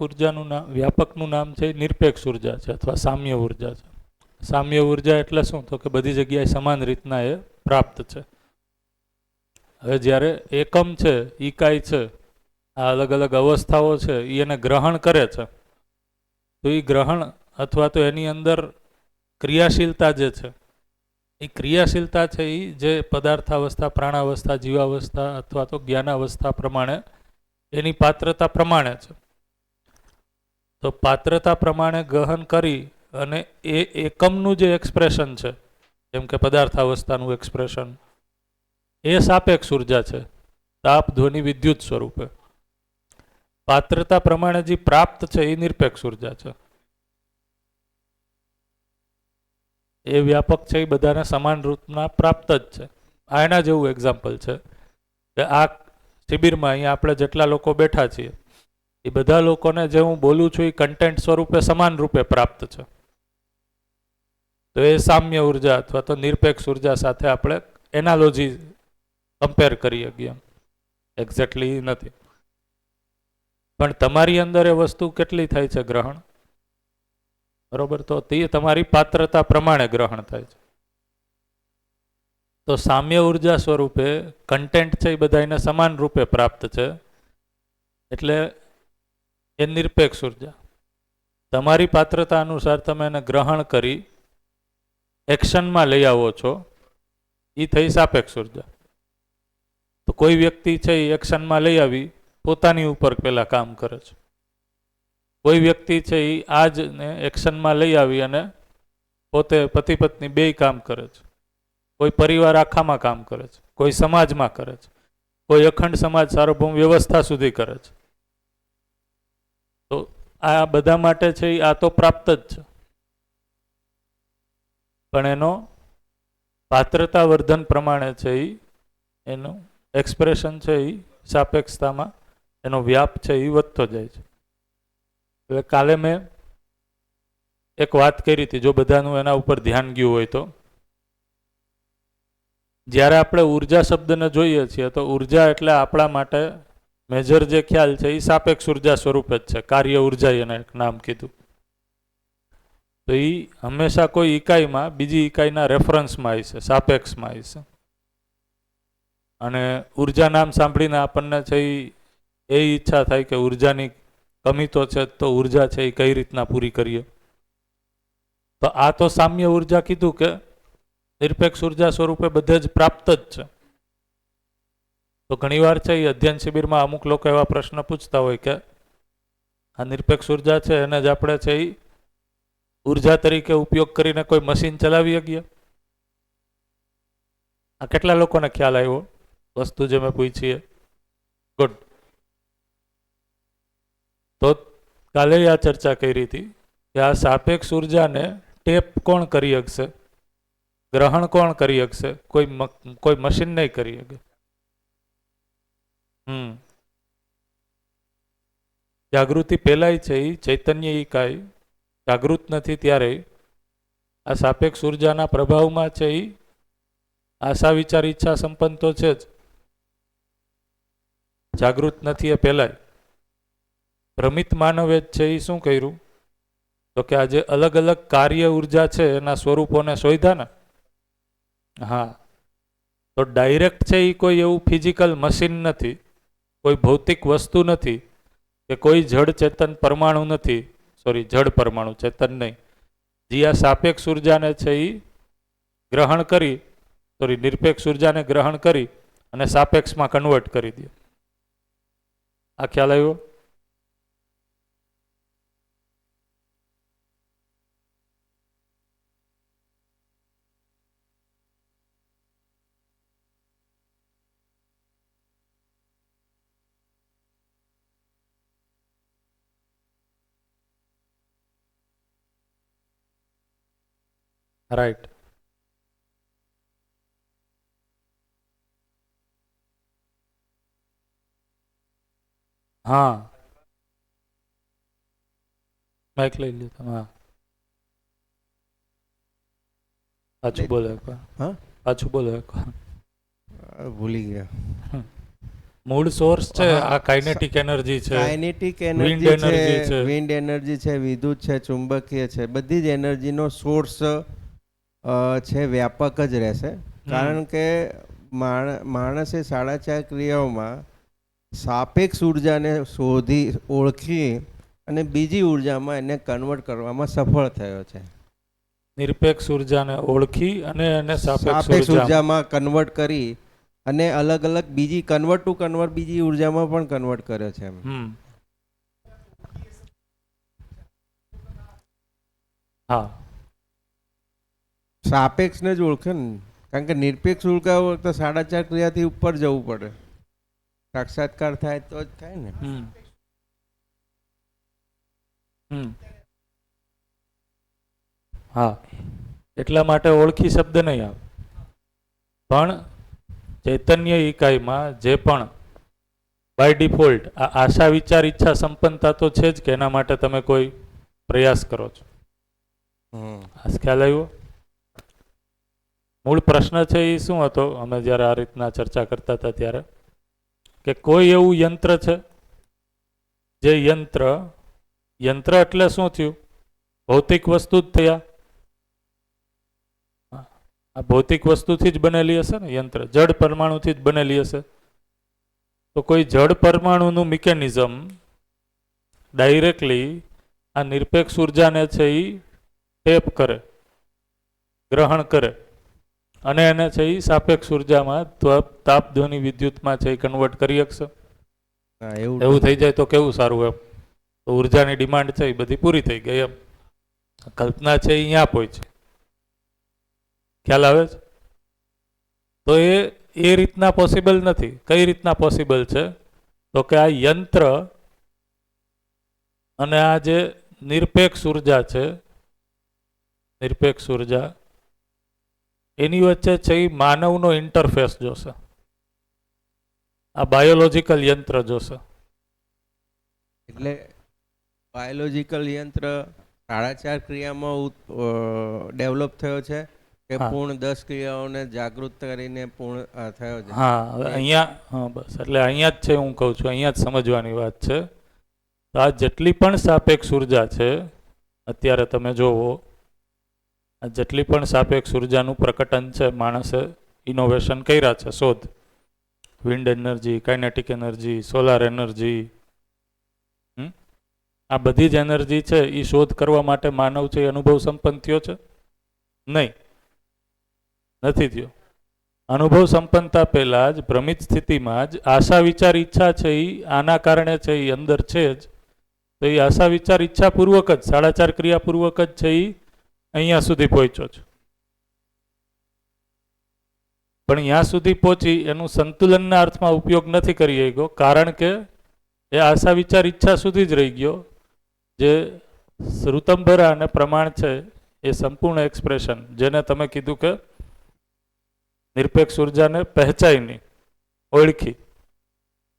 ઉર્જાનું નામ, વ્યાપકનું નામ છે નિરપેક્ષ ઉર્જા છે અથવા સામ્ય ઉર્જા છે. સામ્ય ઉર્જા એટલે શું? તો કે બધી જગ્યાએ સમાન રીતના એ પ્રાપ્ત છે. હવે જ્યારે એકમ છે, ઇકાઈ છે, આ અલગ અલગ અવસ્થાઓ છે, એ એને ગ્રહણ કરે છે, તો એ ગ્રહણ અથવા તો એની અંદર ક્રિયાશીલતા જે છે, એ ક્રિયાશીલતા છે એ જે પદાર્થાવસ્થા, પ્રાણાવસ્થા, જીવાવસ્થા અથવા તો જ્ઞાનાવસ્થા પ્રમાણે એની પાત્રતા પ્રમાણે છે. તો પાત્રતા પ્રમાણે ગહન કરી અને એ એકમનું જે એક્સપ્રેશન છે, જેમ કે પદાર્થાવસ્થાનું એક્સપ્રેશન, એ સાપેક્ષ ઉર્જા છે, તાપ, ધ્વનિ, વિદ્યુત સ્વરૂપે. પાત્રતા પ્રમાણે જે પ્રાપ્ત છે એ નિરપેક્ષ ઉર્જા છે. એ વ્યાપક છે એ બધાને સમાન રૂપના પ્રાપ્ત જ છે. આ એના જેવું એક્ઝામ્પલ છે કે આ શિબિરમાં અહીંયા આપણે જેટલા લોકો બેઠા છીએ એ બધા લોકોને જે હું બોલું છું એ કન્ટેન્ટ સ્વરૂપે સમાન રૂપે પ્રાપ્ત છે. તો એ સામ્ય ઉર્જા અથવા તો નિરપેક્ષ ઉર્જા સાથે આપણે એનાલોજી કમ્પેર કરી શકીએ. એક્ઝેક્ટલી નથી, પણ તમારી અંદર એ વસ્તુ કેટલી થાય છે ગ્રહણ, બરોબર? તો તે તમારી પાત્રતા પ્રમાણે ગ્રહણ થાય છે. તો સામ્ય ઉર્જા સ્વરૂપે કન્ટેન્ટ છે એ બધાને સમાન રૂપે પ્રાપ્ત છે, એટલે એ નિરપેક્ષ ઉર્જા. તમારી પાત્રતા અનુસાર તમે એને ગ્રહણ કરી એક્શનમાં લઈ આવો છો, એ થઈ સાપેક્ષ ઉર્જા. તો કોઈ વ્યક્તિ છે એ એક્શનમાં લઈ આવી પોતાની ઉપર પહેલાં કામ કરે છે. કોઈ વ્યક્તિ છે એ આ જ ને એક્શનમાં લઈ આવી અને પોતે પતિ પત્ની બેય કામ કરે છે. કોઈ પરિવાર આખામાં કામ કરે છે, કોઈ સમાજમાં કરે છે, કોઈ અખંડ સમાજ સાર્વભૌમ વ્યવસ્થા સુધી કરે છે. તો આ બધા માટે છે આ તો પ્રાપ્ત જ છે, પણ એનો પાત્રતા વર્ધન પ્રમાણે છે એનું એક્સપ્રેશન છે એ સાપેક્ષતામાં એનો વ્યાપ છે એ વધતો જાય છે. હવે કાલે મેં એક વાત કરી હતી, જો બધાનું એના ઉપર ધ્યાન ગયું હોય તો, જ્યારે આપણે ઉર્જા શબ્દને જોઈએ છીએ તો ઉર્જા એટલે આપણા માટે મેજર જે ખ્યાલ છે એ સાપેક્ષ ઉર્જા સ્વરૂપે જ છે. કાર્ય ઉર્જા એને એક નામ કીધું. તો એ હંમેશા કોઈ ઇકાઈમાં બીજી ઇકાઈના રેફરન્સમાં આવી છે, સાપેક્ષમાં આવી છે. અને ઉર્જા નામ સાંભળીને આપણને છે એ ઈચ્છા થાય કે ઉર્જાની કમી તો છે, તો ઉર્જા છે એ કઈ રીતના પૂરી કરીએ. તો આ તો સામ્ય ઉર્જા કીધું કે નિરપેક્ષ ઉર્જા સ્વરૂપે બધે જ પ્રાપ્ત જ છે. તો ઘણીવાર છે એ અધ્યયન શિબિરમાં અમુક લોકો એવા પ્રશ્ન પૂછતા હોય કે આ નિરપેક્ષ ઉર્જા છે એને જ આપણે છે એ ઉર્જા તરીકે ઉપયોગ કરીને કોઈ મશીન ચલાવી શકીએ? આ કેટલા લોકોને ખ્યાલ આવ્યો વસ્તુ જે મેં પૂછી? ગુડ. તો કાલે આ ચર્ચા કરી હતી કે આ સાપેક્ષ ઉર્જાને ટેપ કોણ કરી શકશે, ગ્રહણ કોણ કરી શકશે? કોઈ મશીન નહીં કરી શકે. જાગૃતિ પહેલાય છે એ ચૈતન્ય ઇકાઈ જાગૃત નથી ત્યારે આ સાપેક્ષ ઉર્જાના પ્રભાવમાં છે એ આશા વિચાર ઈચ્છા સંપન્ન તો છે જ, જાગૃત નથી એ પહેલાય. ભ્રમિત માનવે છે એ શું કર્યું? તો કે આજે અલગ અલગ કાર્ય ઉર્જા છે એના સ્વરૂપોને શોધ્યા ને. હા, તો ડાયરેક્ટ છે એ કોઈ એવું ફિઝિકલ મશીન નથી, કોઈ ભૌતિક વસ્તુ નથી, કે કોઈ જડ ચેતન પરમાણુ નથી, સોરી જડ પરમાણુ, ચેતન નહીં, જે આ સાપેક્ષ ઉર્જાને છે એ ગ્રહણ કરી, સોરી નિરપેક્ષ ઉર્જાને ગ્રહણ કરી અને સાપેક્ષમાં કન્વર્ટ કરી દે. આ ખ્યાલ આવ્યો? રાઈટ. હા, માઇક લઈ લ્યો તમે. હા, પાછું બોલો એકવાર. હા, પાછું બોલો એકવાર. ભૂલી ગયા. મૂળ સોર્સ છે હા, આ કાઇનેટિક એનર્જી છે, કાઇનેટિક વિન્ડ એનર્જી એનર્જી છે, છે. વિન્ડ એનર્જી છે, વિદ્યુત છે, ચુંબકીય છે, બધી જ એનર્જીનો સોર્સ છે વ્યાપક જ રહેશે. કારણ કે માણસે 4.5 ક્રિયાઓમાં સાપેક્ષ ઉર્જાને ઓળખી અને બીજી ઉર્જામાં એને કન્વર્ટ કરવામાં સફળ થયો છે. નિરપેક્ષ ઉર્જાને ઓળખી અને એને સાપેક્ષ સાપેક્ષ ઉર્જામાં ઉર્જામાં કન્વર્ટ કરી અને અલગ અલગ બીજી કન્વર્ટ ટુ કન્વર્ટ બીજી ઉર્જામાં પણ કન્વર્ટ કર્યો છે એમ. હા, સાપેક્ષને જ ઓળખે ને, કારણ કે નિરપેક્ષ ઉર્જા તો 4.5 ક્રિયાથી ઉપર જવું પડે, સાક્ષાત્કાર થાય તો જ થાય ને. હા, એટલા માટે ઓળખી શબ્દ નહીં આવે, પણ ચૈતન્ય ઇકાઈમાં જે પણ બાય ડિફોલ્ટ આ આશા વિચાર ઈચ્છા સંપન્નતા તો છે જ કે એના માટે તમે કોઈ પ્રયાસ કરો છો. આ ખ્યાલ આવ્યો? મૂળ પ્રશ્ન છે એ શું હતો અમે જ્યારે આ રીતના ચર્ચા કરતા હતા ત્યારે, કે કોઈ એવું યંત્ર છે જે યંત્ર એટલે શું થયું? ભૌતિક વસ્તુ જ થયા. આ ભૌતિક વસ્તુથી જ બનેલી હશે ને યંત્ર, જડ પરમાણુથી જ બનેલી હશે. તો કોઈ જડ પરમાણુનું મિકેનિઝમ ડાયરેક્ટલી આ નિરપેક્ષ ઉર્જાને છે એ ટેપ કરે, ગ્રહણ કરે અને એને છે એ સાપેક્ષ ઉર્જામાં તાપ ધ્વનિ વિદ્યુતમાં છે એ કન્વર્ટ કરી શકશે. એવું થઈ જાય તો કેવું સારું એમ. તો ઉર્જાની ડિમાન્ડ છે એ બધી પૂરી થઈ ગઈ એમ. કલ્પના છે અહીંયા પહોંચી. ખ્યાલ આવે છે? તો એ રીતના પોસિબલ નથી. કઈ રીતના પોસિબલ છે? તો કે આ યંત્ર અને આ જે નિરપેક્ષ ઉર્જા છે, નિરપેક્ષ ઉર્જા એની વચ્ચે છે એ માનવનો ઇન્ટરફેસ જોશે. આ બાયોલોજીકલ યંત્ર જોશે. એટલે બાયોલોજીકલ યંત્ર 4.5 ક્રિયામાં ડેવલપ થયો છે કે પૂર્ણ 10 ક્રિયાઓને જાગૃત કરીને પૂર્ણ થયો છે? હા, અહીંયા હા બસ એટલે અહીંયા જ છે હું કહું છું, અહીંયા જ સમજવાની વાત છે. તો આ જેટલી પણ સાપેક્ષ ઉર્જા છે અત્યારે તમે જોવો, આ જેટલી પણ સાપેક્ષ ઉર્જાનું પ્રકટન છે, માણસે ઇનોવેશન કર્યા છે, શોધ, wind energy, kinetic energy, solar energy, આ બધી જ એનર્જી છે એ શોધ કરવા માટે માનવ છે એ અનુભવ સંપન્ન થયો છે? નહીં, નથી થયો. અનુભવ સંપન્નતા પહેલા જ ભ્રમિત સ્થિતિમાં જ આશા વિચાર ઈચ્છા છે એ આના કારણે છે એ અંદર છે જ. તો એ આશા વિચાર ઈચ્છા પૂર્વક જ 4.5 ક્રિયા પૂર્વક જ છે એ અહીંયા સુધી પહોંચ્યો છે. પણ અહીંયા સુધી પહોંચી એનું સંતુલનના અર્થમાં ઉપયોગ નથી કરી શક્યો, કારણ કે એ આશા વિચાર ઈચ્છા સુધી જ રહી ગયો. જે શ્રુતંભરા અને પ્રમાણ છે એ સંપૂર્ણ એક્સપ્રેશન, જેને તમે કીધું કે નિરપેક્ષ ઉર્જાને પહેચાની, ઓળખી,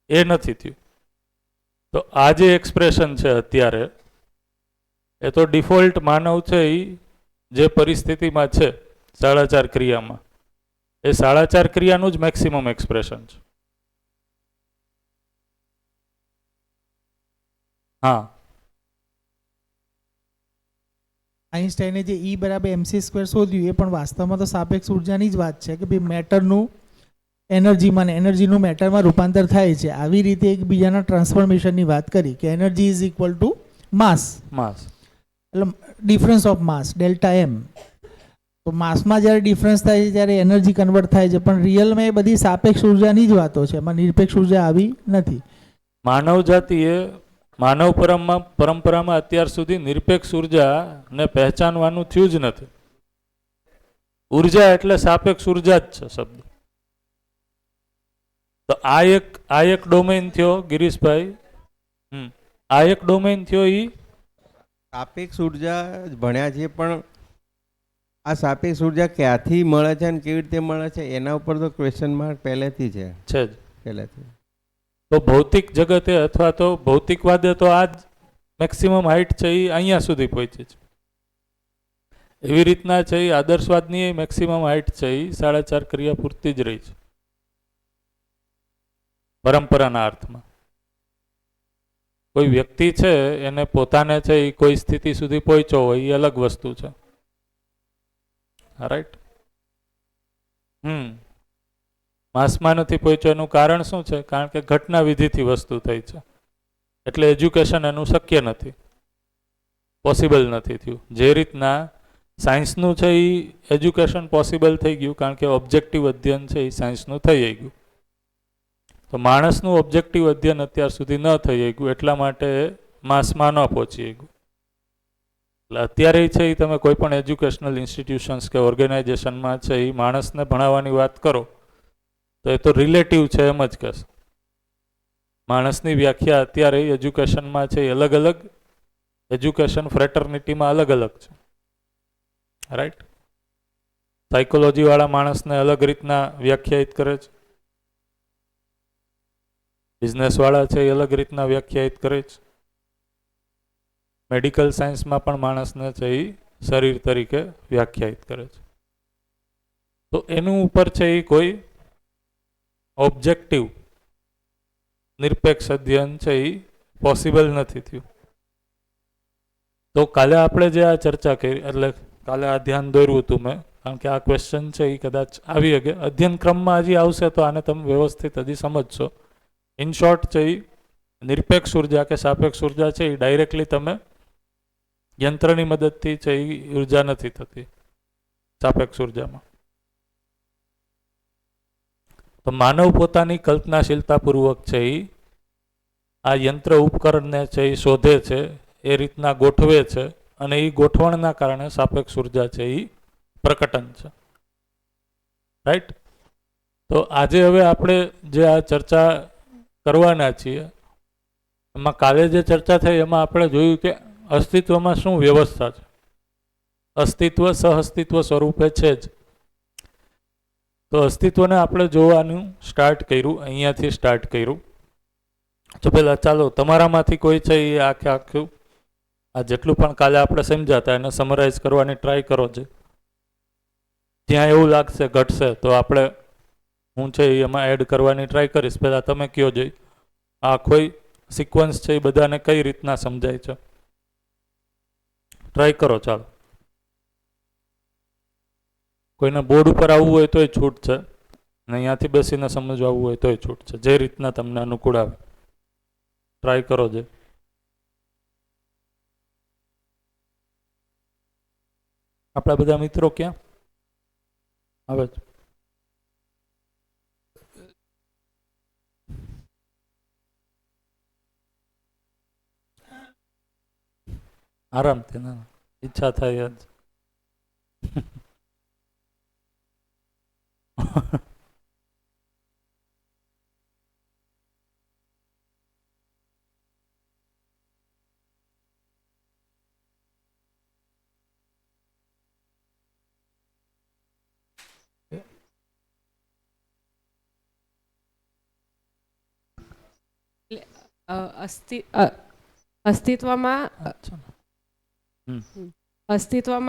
એ નથી થયું. તો આ જે એક્સપ્રેશન છે અત્યારે, એ તો ડિફોલ્ટ માનવ છે એ જે પરિસ્થિતિમાં છે 4.5 ક્રિયામાં, એ 4.5 ક્રિયાનું જ મેક્સિમમ એક્સપ્રેશન છે. હા, આઈન્સ્ટાઈને જે E બરાબર mc² શોધ્યું એ પણ વાસ્તવમાં તો સાપેક્ષ ઉર્જાની જ વાત છે કે ભાઈ મેટરનું એનર્જીમાં ને એનર્જીનું મેટરમાં રૂપાંતર થાય છે. આવી રીતે એકબીજાના ટ્રાન્સફોર્મેશનની વાત કરી કે energy is equal to mass, એટલે difference of mass delta M. તો માસમાં જ્યારે ડિફરન્સ થાય છે ત્યારે એનર્જી કન્વર્ટ થાય છે, પણ રિયલમાં એ બધી સાપેક્ષ ઉર્જાની જ વાતો છે, એમાં નિરપેક્ષ ઉર્જા આવી નથી. માનવ જાતિએ માનવ પરંપરામાં અત્યાર સુધી નિરપેક્ષ ઉર્જાને પહેચાનવાનું થયું જ નથી. ઉર્જા એટલે સાપેક્ષ ઉર્જા જ છે શબ્દ. તો આ એક ડોમેન થયો ગિરીશભાઈ, આ એક ડોમેન થયો. ઈ સાપેક્ષ ઉર્જા ભણ્યા છે, પણ આ સાપેક્ષ ઉર્જા ક્યાંથી મળે છે અને કેવી રીતે મળે છે એના ઉપર તો ક્વેશ્ચન માર્ક પહેલેથી છે જ પહેલેથી. તો ભૌતિક જગતે અથવા તો ભૌતિકવાદે તો આ જ મેક્સિમમ હાઇટ છે એ અહીંયા સુધી પહોંચી છે. એવી રીતના છે એ આદર્શવાદની મેક્સિમમ હાઇટ છે એ 4.5 ક્રિયા પૂરતી જ રહી છે. પરંપરાના અર્થમાં. કોઈ વ્યક્તિ છે એને પોતાને છે એ કોઈ સ્થિતિ સુધી પહોંચ્યો હોય એ અલગ વસ્તુ છે. રાઈટ. માસમાં નથી પહોંચ્યો એનું કારણ શું છે? કારણ કે ઘટના વિધિથી વસ્તુ થઈ છે, એટલે એજ્યુકેશન એનું શક્ય નથી, પોસિબલ નથી થયું. જે રીતના સાયન્સનું છે એ એજ્યુકેશન પોસિબલ થઈ ગયું કારણ કે ઓબ્જેક્ટિવ અધ્યયન છે એ સાયન્સનું થઈ ગયું. તો માણસનું ઓબ્જેક્ટિવ અધ્યયન અત્યાર સુધી ન થઈ ગયું, એટલા માટે માસમાં ન પહોંચી ગયું. એટલે અત્યારે છે એ તમે કોઈ પણ એજ્યુકેશનલ ઇન્સ્ટિટ્યુશન્સ કે ઓર્ગેનાઇઝેશનમાં છે એ માણસને ભણાવવાની વાત કરો તો એ તો રિલેટિવ છે એમ જ કહેશે. માણસની વ્યાખ્યા અત્યારે એજ્યુકેશનમાં છે એ અલગ અલગ એજ્યુકેશન ફ્રેટર્નિટીમાં અલગ અલગ છે. રાઈટ. સાયકોલોજીવાળા માણસને અલગ રીતના વ્યાખ્યાયિત કરે છે, બિઝનેસવાળા છે એ અલગ રીતના વ્યાખ્યાયિત કરે છે, મેડિકલ સાયન્સમાં પણ માણસને છે એ શરીર તરીકે વ્યાખ્યાયિત કરે છે. તો એનું ઉપર છે એ કોઈ ઓબ્જેક્ટિવ નિરપેક્ષ અધ્યયન છે એ પોસિબલ નથી થયું. તો કાલે આપણે જે આ ચર્ચા કરી, એટલે કાલે આ ધ્યાન દોર્યું હતું મેં, કારણ કે આ ક્વેશ્ચન છે એ કદાચ આવી શકે અધ્યયન ક્રમમાં હજી આવશે તો આને તમે વ્યવસ્થિત હજી સમજશો. ઇન શોર્ટ છે એ નિરપેક્ષ ઉર્જા કે સાપેક્ષ ઉર્જા છે એ ડાયરેક્ટલી તમે યંત્રની મદદથી છે એ ઉર્જા નથી થતી સાપેક્ષ ઉર્જામાં. તો માનવ પોતાની કલ્પનાશીલતાપૂર્વક છે એ આ યંત્ર ઉપકરણને છે એ શોધે છે, એ રીતના ગોઠવે છે, અને એ ગોઠવણના કારણે સાપેક્ષ ઉર્જા છે એ પ્રકટન છે. રાઈટ. તો આજે હવે આપણે જે આ ચર્ચા કરવાના છીએ એમાં કાલે જે ચર્ચા થઈ એમાં આપણે જોયું કે અસ્તિત્વમાં શું વ્યવસ્થા છે. અસ્તિત્વ સહઅસ્તિત્વ સ્વરૂપે છે જ. તો અસ્તિત્વને આપણે જોવાનું સ્ટાર્ટ કર્યું, અહીંયાથી સ્ટાર્ટ કર્યું. તો પહેલાં ચાલો તમારામાંથી કોઈ છે એ આખું આ જેટલું પણ કાલે આપણે સમજાતા એને સમરાઇઝ કરવાની ટ્રાય કરો છે. ત્યાં એવું લાગશે ઘટશે તો આપણે હું છે એમાં એડ કરવાની ટ્રાય કરીશ. પહેલાં તમે કયો જોઈ આ કોઈ સિક્વન્સ છે એ બધાને કઈ રીતના સમજાય છે, ટ્રાય કરો. ચાલો, કોઈને બોર્ડ ઉપર આવવું હોય તોય છૂટ છે, અને અહીંયાથી બેસીને સમજવા આવવું હોય તોય છૂટ છે. જે રીતના તમને અનુકૂળ આવે ટ્રાય કરો. જે આપણા બધા મિત્રો ક્યાં આવે છે? આરામથી, ના ઈચ્છા થાય જ. અસ્તિત્વમાં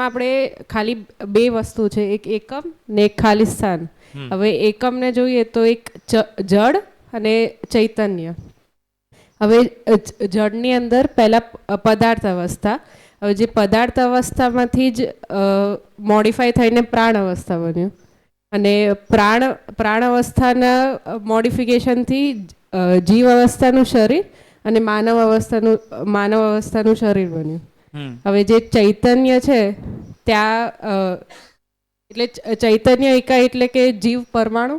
આપણે ખાલી બે વસ્તુ છે, એક એકમ ને એક ખાલી સ્થાન. હવે એકમને જોઈએ તો એક જડ અને ચૈતન્ય. હવે જડની અંદર પહેલા પદાર્થ અવસ્થા, હવે જે પદાર્થ અવસ્થામાંથી જ મોડિફાય થઈને પ્રાણ અવસ્થા બન્યું, અને પ્રાણ અવસ્થાના મોડિફિકેશનથી જીવ અવસ્થાનું શરીર અને માનવ અવસ્થાનું શરીર બન્યું. હવે જે ચૈતન્ય છે ત્યાં એટલે ચૈતન્ય એકા એટલે કે જીવ પરમાણુ,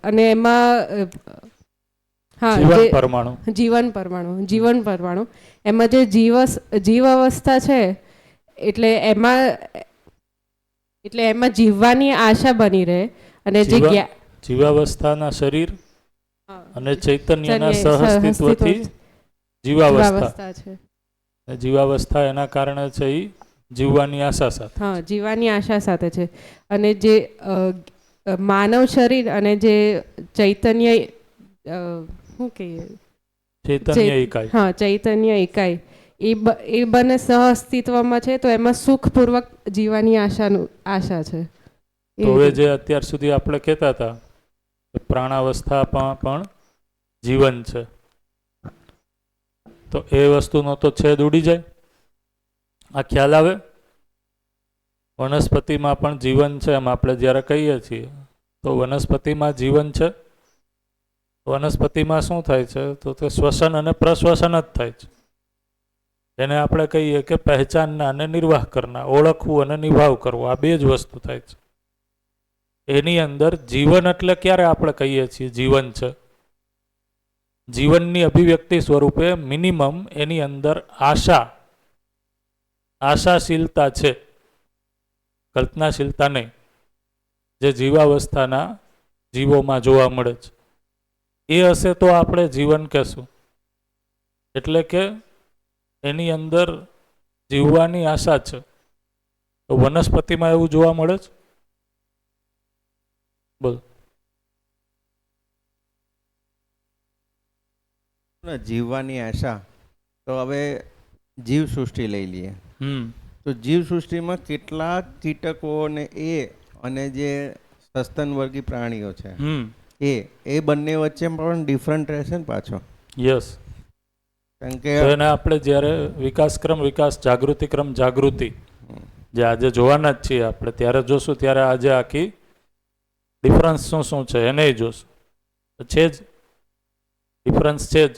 અને એમાં જીવન પરમાણુ એમાં જે જીવ અવસ્થા છે એટલે એમાં જીવવાની આશા બની રહે, અને જે જીવાવસ્થાના શરીર અને ચૈતન્યના સહઅસ્તિત્વથી જીવાવસ્થા છે. જીવાવસ્થા એના કારણે છે એ જીવવાની આશા સાથે. હા, જીવવાની આશા સાથે છે. અને જે માનવ શરીર અને જે ચૈતન્ય શું કહીએ ચૈતન્ય એકાઈ, હા ચૈતન્ય એકાઈ, એ બંને સહઅસ્તિત્વમાં છે. તો એમાં સુખપૂર્વક જીવવાની આશા છે. તો હવે જે અત્યાર સુધી આપણે કહેતા હતા કે પ્રાણાવસ્થામાં પણ જીવન છે. તો એ વસ્તુનો તો છેદ ઉડી જાય. આ ખ્યાલ આવે? વનસ્પતિમાં પણ જીવન છે એમ આપણે જ્યારે કહીએ છીએ તો વનસ્પતિમાં જીવન છે. વનસ્પતિમાં શું થાય છે તો તે શ્વસન અને પ્રશ્વસન જ થાય છે. એને આપણે કહીએ કે પહેચાનના અને નિર્વાહ કરના, ઓળખવું અને નિભાવ કરવો, આ બે જ વસ્તુ થાય છે. એની અંદર જીવન એટલે ક્યારે આપણે કહીએ છીએ જીવન છે? જીવનની અભિવ્યક્તિ સ્વરૂપે મિનિમમ એની અંદર આશાશીલતા છે, કલ્પનાશીલતા નહીં, જે જીવાવસ્થાના જીવોમાં જોવા મળે છે. એ હશે તો આપણે જીવન કહેશું. એટલે કે એની અંદર જીવવાની આશા છે. તો વનસ્પતિમાં એવું જોવા મળે છે? બોલ. જીવવાની આશા. તો હવે જીવસૃષ્ટિ લઈ લઈએ. તો જીવસૃષ્ટિમાં કેટલાક કીટકો ને અને જે સસ્તનવર્ગી પ્રાણીઓ છે એ બંને વચ્ચે પણ ડિફરન્ટ રહેશે ને પાછો. યસ. કારણ કે એને આપણે જ્યારે વિકાસક્રમ વિકાસ જાગૃતિક્રમ જાગૃતિ જે આજે જોવાના જ છીએ આપણે, ત્યારે જોશું ત્યારે આજે આખી ડિફરન્સ શું શું છે એને જોશું. તો છે જ ડિફરન્સ છે જ.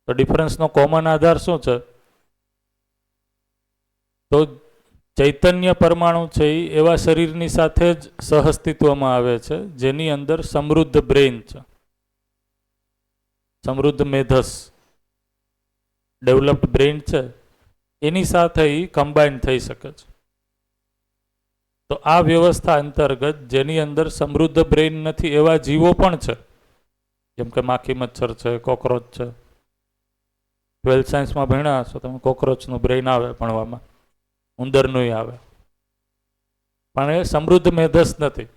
તો ડિફરન્સનો કોમન આધાર શું છે? તો ચૈતન્ય પરમાણુ છે એ એવા શરીરની સાથે જ સહઅસ્તિત્વમાં આવે છે જેની અંદર સમૃદ્ધ બ્રેઇન છે, સમૃદ્ધ મેધસ, ડેવલપ્ડ બ્રેઇન છે, એની સાથે એ કમ્બાઈન થઈ શકે છે. તો આ વ્યવસ્થા અંતર્ગત જેની અંદર સમૃદ્ધ બ્રેઇન નથી એવા જીવો પણ છે, જેમ કે માખી મચ્છર છે, કોકરોચ છે. 12th સાયન્સમાં ભણ્યા હશો તમે, કોકરોચનું બ્રેઇન આવે ભણવામાં, ઉંદરનું આવે, પણ એ સમૃદ્ધ મેધસ નથી.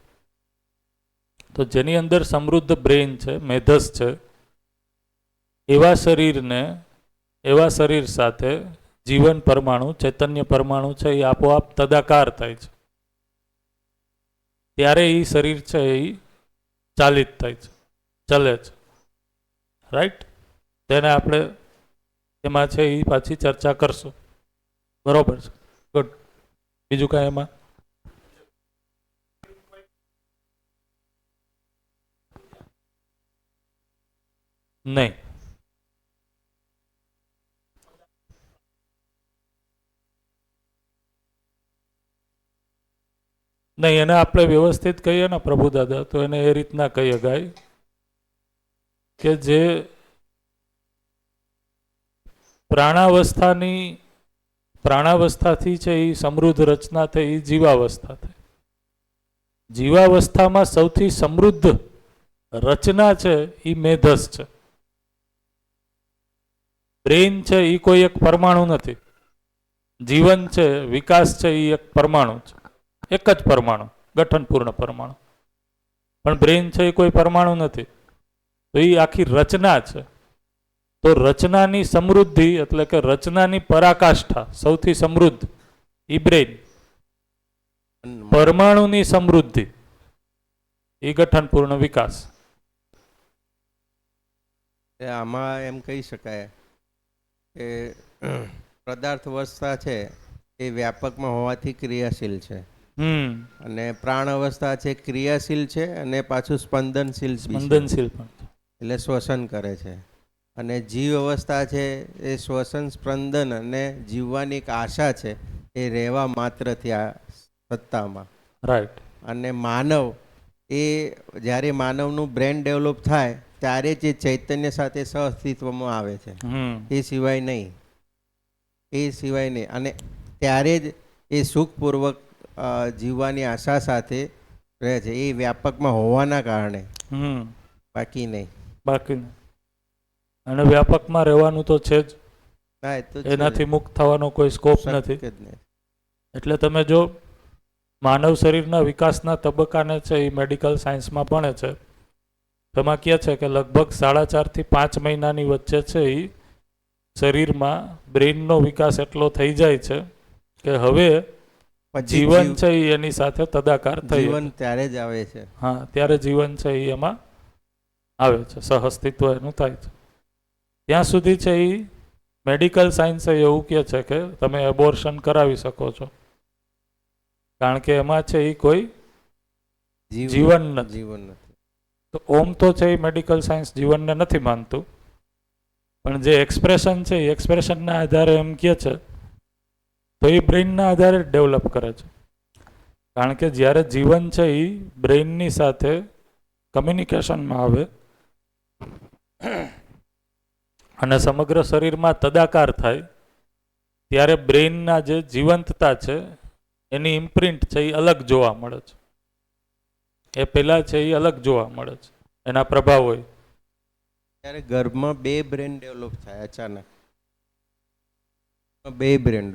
તો જેની અંદર સમૃદ્ધ બ્રેઇન છે, મેધસ છે, એવા શરીરને, એવા શરીર સાથે જીવન પરમાણુ, ચૈતન્ય પરમાણુ છે એ આપોઆપ તદાકાર થાય છે. ત્યારે એ શરીર છે એ ચાલિત થાય છે, ચલે છે. રાઈટ? તેને આપણે એમાં છે એ પાછી ચર્ચા કરશું. બરોબર છે. ગુડ. બીજું કાંઈ એમાં? નહીં. નહીં, એને આપણે વ્યવસ્થિત કહીએ ને પ્રભુ દાદા, તો એને એ રીતના કહીએ ગાય કે જે પ્રાણાવસ્થાથી છે એ સમૃદ્ધ રચના થઈ, એ જીવાવસ્થા થઈ. જીવાવસ્થામાં સૌથી સમૃદ્ધ રચના છે એ મેધસ છે. બ્રેઇન છે એ કોઈ એક પરમાણુ નથી. જીવન છે, વિકાસ છે, એ એક પરમાણુ છે, એક જ પરમાણુ, ગઠનપૂર્ણ પરમાણુ. પણ બ્રેઇન છે એ કોઈ પરમાણુ નથી. તો એ આખી રચના છે. તો રચનાની સમૃદ્ધિ એટલે કે રચનાની પરાકાષ્ઠા સૌથી સમૃદ્ધ એ બ્રેઇન. પરમાણુની સમૃદ્ધિ એ ગઠનપૂર્ણ વિકાસ. આમાં એમ કહી શકાય કે પદાર્થ અવસ્થા છે એ વ્યાપકમાં હોવાથી ક્રિયાશીલ છે, અને પ્રાણ અવસ્થા છે ક્રિયાશીલ છે અને પાછું સ્પંદનશીલ પણ એટલે શ્વસન કરે છે. અને જીવ અવસ્થા છે એ શ્વસન, સ્પંદન અને જીવવાની એક આશા છે એ રહેવા માત્રથી આ સત્તામાં. રાઈટ. અને માનવ એ જ્યારે માનવનું બ્રેન ડેવલપ થાય ત્યારે જ એ ચૈતન્ય સાથે સહઅસ્તિત્વમાં આવે છે, એ સિવાય નહીં, એ સિવાય નહીં. અને ત્યારે જ એ સુખપૂર્વક જીવવાની આશા સાથે રહે છે, એ વ્યાપકમાં હોવાના કારણે, બાકી નહીં. બાકી અને વ્યાપકમાં રહેવાનું તો છે જ, એનાથી મુક્ત થવાનો કોઈ સ્કોપ નથી. એટલે તમે જો માનવ શરીરના વિકાસના તબક્કાને છે એ મેડિકલ સાયન્સમાં ભણે છે, તેમાં કહે છે કે લગભગ 4.5 થી 5 મહિનાની વચ્ચે છે એ શરીરમાં બ્રેઇનનો વિકાસ એટલો થઈ જાય છે કે હવે પછી જીવન છે એ એની સાથે તદાકાર થઈ જીવન ત્યારે જ આવે છે. હા ત્યારે જીવન છે એ એમાં આવે છે, સહઅસ્તિત્વ એનું થાય છે. ત્યાં સુધી છે એ મેડિકલ સાયન્સ એવું કહે છે કે તમે એબોર્શન કરાવી શકો છો, કારણ કે એમાં છે એ કોઈ જીવન નથી. જીવન નથી. તો ઓમ તો છે એ મેડિકલ સાયન્સ જીવનને નથી માનતું, પણ જે એક્સપ્રેશન છે એ એક્સપ્રેશનના આધારે એમ કહે છે, તો એ બ્રેઇનના આધારે ડેવલપ કરે છે. કારણ કે જ્યારે જીવન છે એ બ્રેઇનની સાથે કમ્યુનિકેશનમાં આવે અને સમગ્ર શરીરમાં તદાકાર થાય, ત્યારે બ્રેઇનના જે જીવંતતા છે એની ઇમ્પ્રિન્ટ છે એ અલગ જોવા મળે છે. એ પહેલાં છે એ અલગ જોવા મળે છે, એના પ્રભાવ હોય. ત્યારે ગર્ભમાં 2 બ્રેન ડેવલપ થાય અચાનક, 2 બ્રેન,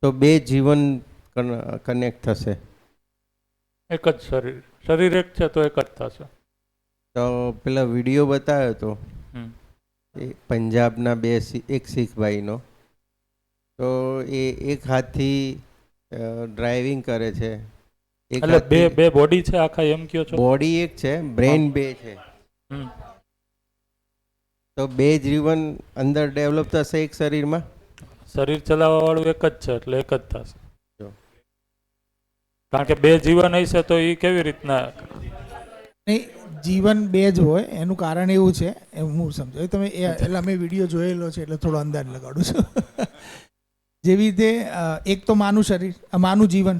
તો 2 જીવન કનેક્ટ થશે. એક જ શરીર એક છે તો એક જ થશે. તો પેલા વિડીયો બતાવ્યો હતો હમ. એ પંજાબના એક શીખ ભાઈનો, તો એ એક હાથથી ડ્રાઇવિંગ કરે છે. એટલે બે બોડી છે આખા એમ કયો છો? બોડી એક છે, બ્રેન 2 છે. હમ. તો 2 જીવન અંદર ડેવલપ થશે એક શરીરમાં. શરીર ચલાવવા વાળું એક જ છે એટલે એક જ થશે. જો. કારણ કે 2 જીવન હશે તો એ કેવી રીતના? નહીં, જીવન 2 જ હોય. એનું કારણ એવું છે, એમ હું સમજાવું તમે એટલે અમે વિડીયો જોયેલો છે એટલે થોડો અંદાજ લગાડું છું. જેવી રીતે એક તો માનું શરીર, માનું જીવન,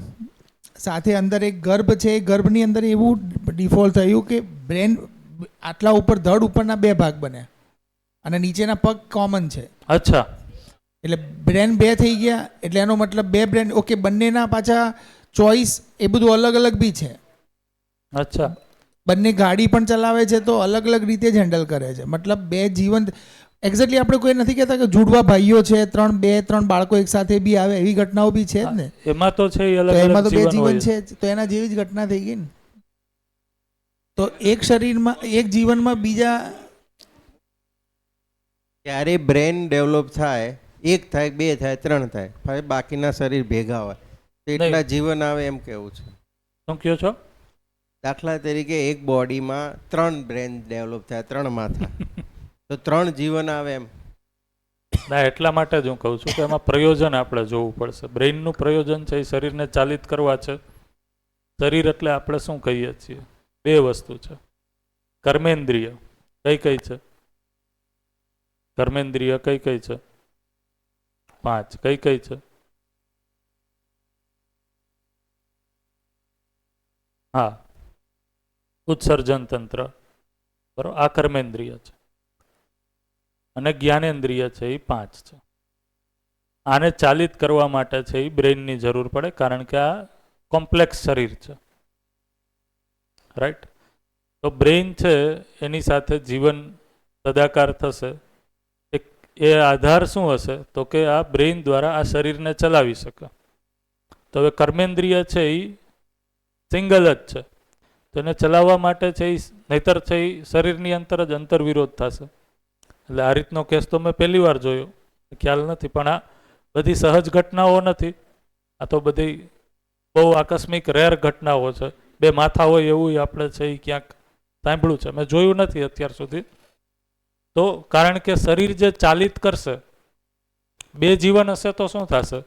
સાથે અંદર એક ગર્ભ છે. એ ગર્ભની અંદર એવું ડિફોલ્ટ થયું કે બ્રેન આટલા ઉપર ધડ ઉપરના 2 ભાગ બન્યા અને નીચેના પગ કોમન છે. અચ્છા, એટલે બ્રેન 2 થઈ ગયા. એટલે એનો મતલબ 2 બ્રેન, ઓકે, બંનેના પાછા ચોઈસ એ બધું અલગ અલગ બી છે. અચ્છા. બંને ગાડી પણ ચલાવે છે તો અલગ અલગ રીતે જ હેન્ડલ કરે છે. મતલબ 2 જીવન એક્ઝેક્ટલી આપણે કોઈ નથી કહેતા કે જુડવા ભાઈઓ છે, 3 બાળકો એક સાથે બી આવે, એવી ઘટનાઓ બી છે જ ને. એમાં તો છે એ તો અલગ એમાં અલગ તો 2 જીવન જીવન હોય. છે જ. તો એના જેવી જ ઘટના થઈ ગઈ ને. તો એક શરીરમાં, એક જીવનમાં બીજા ત્યારે બ્રેન ડેવલપ થાય, 1 થાય, 2 થાય, 3 થાય, પછી બાકીના શરીર ભેગા હોય તો એટલા જીવન આવે એમ કેવું છે. શું કહો છો? દાખલા તરીકે એક બોડીમાં 3 બ્રેન ડેવલપ થાય, 3 માથા, તો 3 જીવન આવે એમ. ના, એટલા માટે જ હું કહું છું કે એમાં પ્રયોજન આપણે જોવું પડશે. બ્રેઇનનું પ્રયોજન છે એ શરીરને ચાલિત કરવા છે. શરીર એટલે આપણે શું કહીએ છીએ? 2 વસ્તુ છે. કર્મેન્દ્રિય કઈ કઈ છે? કર્મેન્દ્રિય કઈ કઈ છે? 5. કઈ કઈ છે? હા, ઉત્સર્જન તંત્ર, બરોબર, આ કર્મેન્દ્રિય છે. અને જ્ઞાનેન્દ્રિય છે એ 5 છે. આને ચાલિત કરવા માટે છે એ બ્રેઇનની જરૂર પડે, કારણ કે આ કોમ્પ્લેક્સ શરીર છે. રાઈટ? તો બ્રેઇન છે એની સાથે જીવન તદાકાર થશે. એ આધાર શું હશે? તો કે આ બ્રેઇન દ્વારા આ શરીરને ચલાવી શકે. તો હવે કર્મેન્દ્રિય છે એ સિંગલ જ છે, તો એને ચલાવવા માટે છે એ નહીતર છે એ શરીરની અંતર જ અંતરવિરોધ થશે. એટલે આ રીતનો કેસ તો મેં પહેલી વાર જોયો, ખ્યાલ નથી. પણ આ બધી સહજ ઘટનાઓ નથી, આ તો બધી બહુ આકસ્મિક રેર ઘટનાઓ છે. 2 માથા હોય એવું આપણે છે એ ક્યાંક સાંભળ્યું છે, મેં જોયું નથી અત્યાર સુધી. તો કારણ કે શરીર જે ચાલિત કરશે, 2 જીવન હશે તો શું થશે?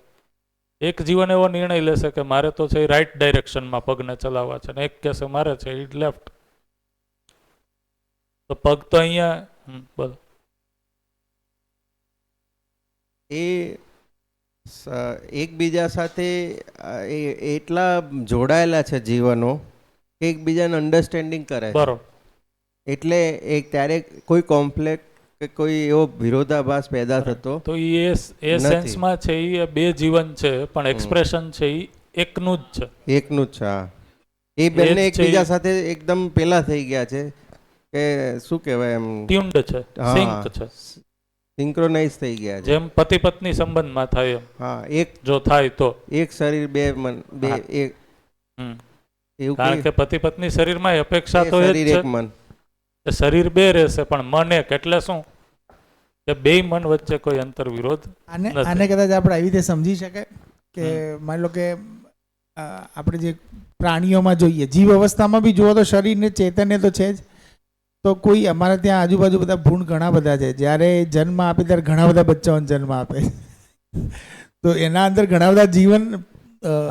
એક જીવન એવો નિર્ણય લેશે કે મારે તો છે રાઈટ ડાયરેક્શનમાં પગને ચલાવવા છે, ને એક કહેશે મારે છે એ લેફ્ટ. તો પગ તો અહીંયા બોલો. એ એકબીજા સાથે એટલા જોડાયેલા છે જીવનો કે એકબીજાને અન્ડરસ્ટેન્ડિંગ કરે છે. બરોબર. એટલે ત્યારે કોઈ કોમ્પ્લેક્સ કે કોઈ એવો વિરોધાભાસ પેદા થતો તો એ સેન્સમાં છે એ 2 જીવન છે, પણ એક્સપ્રેશન છે એ એકનું જ છે. એકનું જ છે. હા, એ બંને એકબીજા સાથે એકદમ પેલા થઈ ગયા છે કે શું કહેવાય, એમ ટ્યુન્ડ છે, સિંક છે, સિંક્રોનાઇઝ થઈ ગયા છે. જેમ પતિ પત્ની સંબંધમાં થાય એમ. હા, એક જો થાય તો એક શરીર 2 મન, 2 એક એવું. કારણ કે પતિ પત્ની શરીરમાં અપેક્ષા તો એ જ શરીર છે. એક મન, શરીર 2 રહેશે પણ મન એક. એટલે શું કે 2 મન વચ્ચે કોઈ અંતર વિરોધ આને કદાચ આપણે આવી રીતે સમજી શકાય કે માની લો કે આપણે જે પ્રાણીઓમાં જોઈએ, જીવ અવસ્થામાં બી જુઓ તો શરીરને ચૈતન્ય તો છે જ. તો કોઈ અમારા ત્યાં આજુબાજુ બધા ભૂણ ઘણા બધા છે, જ્યારે જન્મ આપે ત્યારે ઘણા બધા બચ્ચાઓને જન્મ આપે તો એના અંદર ઘણા બધા જીવન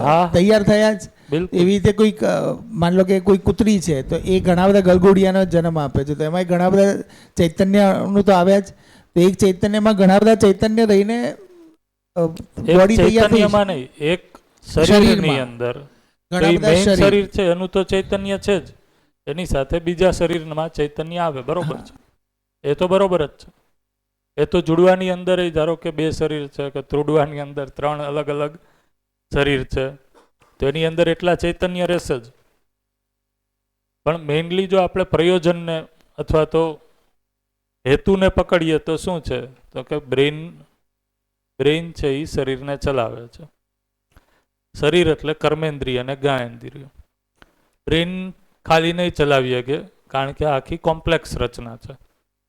હા. તૈયાર થયા જ. બિલકુલ. એવી રીતે કોઈક માન લો કે કોઈ કૂતરી છે તો એ ઘણા બધા ગલગોડિયાનો જન્મ આપે છે, તો એમાં ઘણા બધા ચૈતન્યનું તો આવ્યા જ. તો એક ચૈતન્યમાં ઘણા બધા ચૈતન્ય રહીને એક બોડી તૈયાર થઈ ચૈતન્યમાં નહીં, એક શરીરની શરીરમાં. અંદર ઘણા તો બધા મેઇન શરીર. શરીર છે એનું તો ચૈતન્ય છે જ, એની સાથે બીજા શરીરમાં ચૈતન્ય આવે, બરોબર છે, એ તો બરોબર જ છે. એ તો જુડવાની અંદર ધારો કે 2 શરીર છે કે ત્રુડવાની અંદર 3 અલગ અલગ શરીર છે, તો એની અંદર એટલા ચૈતન્ય રહેશે જ. પણ મેઇનલી જો આપણે પ્રયોજનને અથવા તો હેતુને પકડીએ તો શું છે, તો કે બ્રેઇન છે એ શરીરને ચલાવે છે. શરીર એટલે કર્મેન્દ્રિય અને જ્ઞાનેન્દ્રિય. બ્રેઇન ખાલી નહીં ચલાવી શકે, કારણ કે આખી કોમ્પ્લેક્સ રચના છે.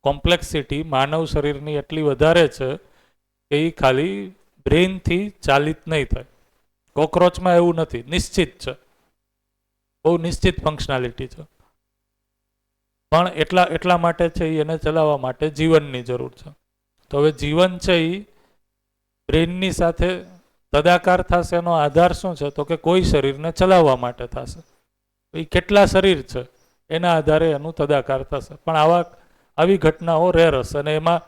કોમ્પ્લેક્સિટી માનવ શરીરની એટલી વધારે છે કે એ ખાલી બ્રેઇનથી ચાલિત નહીં થાય. કોકરોચમાં એવું નથી, નિશ્ચિત છે, બહુ નિશ્ચિત ફંક્શનાલિટી છે. પણ એટલા માટે છે એને ચલાવવા માટે જીવનની જરૂર છે. તો હવે જીવન છે એ બ્રેઇનની સાથે તદાકાર થશે. એનો આધાર શું છે, તો કે કોઈ શરીરને ચલાવવા માટે થશે. એ કેટલા શરીર છે એના આધારે એનું તદાકાર થશે. પણ આવી ઘટનાઓ રેર હશે અને એમાં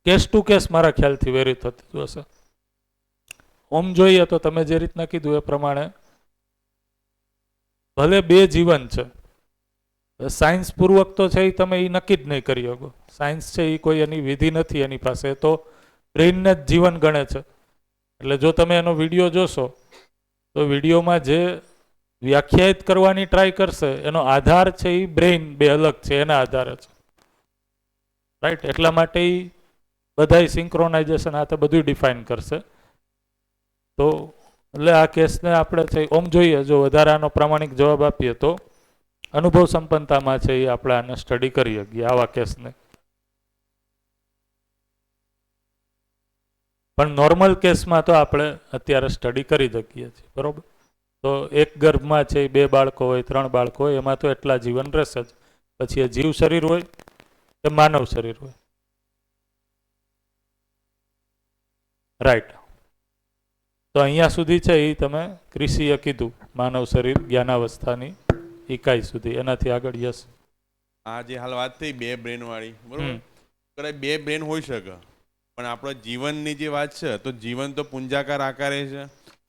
કેસ ટુ કેસ મારા ખ્યાલથી વેરી થતું હશે. ઓમ જોઈએ તો તમે જે રીતના કીધું એ પ્રમાણે ભલે 2 જીવન છે, સાયન્સ પૂર્વક તો છે એ તમે એ નક્કી જ નહીં કરી શકો. સાયન્સ છે એ કોઈ એની વિધિ નથી એની પાસે, તો બ્રેઇનને જ જીવન ગણે છે. એટલે જો તમે એનો વિડીયો જોશો તો વિડીયોમાં જે વ્યાખ્યાયિત કરવાની ટ્રાય કરશે એનો આધાર છે એ બ્રેઇન 2 અલગ છે એના આધારે છે, રાઈટ. એટલા માટે એ બધાય સિંક્રોનાઇઝેશન આ તો બધું ડિફાઇન કરશે. તો એટલે આ કેસને આપણે છે ઓમ જોઈએ, જો વધારે આનો પ્રામાણિક જવાબ આપીએ તો અનુભવ સંપન્નતામાં છે એ આપણે આને સ્ટડી કરી શકીએ આવા કેસને. પણ નોર્મલ કેસમાં તો આપણે અત્યારે સ્ટડી કરી શકીએ છીએ, બરોબર. તો એક ગર્ભમાં છે 2 બાળકો હોય, 3 બાળકો હોય, એમાં તો એટલા જીવન રહેશે જ. પછી એ જીવ શરીર હોય કે માનવ શરીર હોય, રાઈટ. તો અહીંયા સુધી છે એ તમે ક્રિશીએ કીધું માનવ શરીર જ્ઞાનાવસ્થાની ઇકાઈ સુધી. એનાથી આગળ યસ. આ જે હાલ વાત થઈ 2 બ્રેન વાળી, બરોબર. કદાચ 2 બ્રેન હોઈ શકે, પણ આપણો જીવનની જે વાત છે તો જીવન તો પુંજાકાર આકારે છે,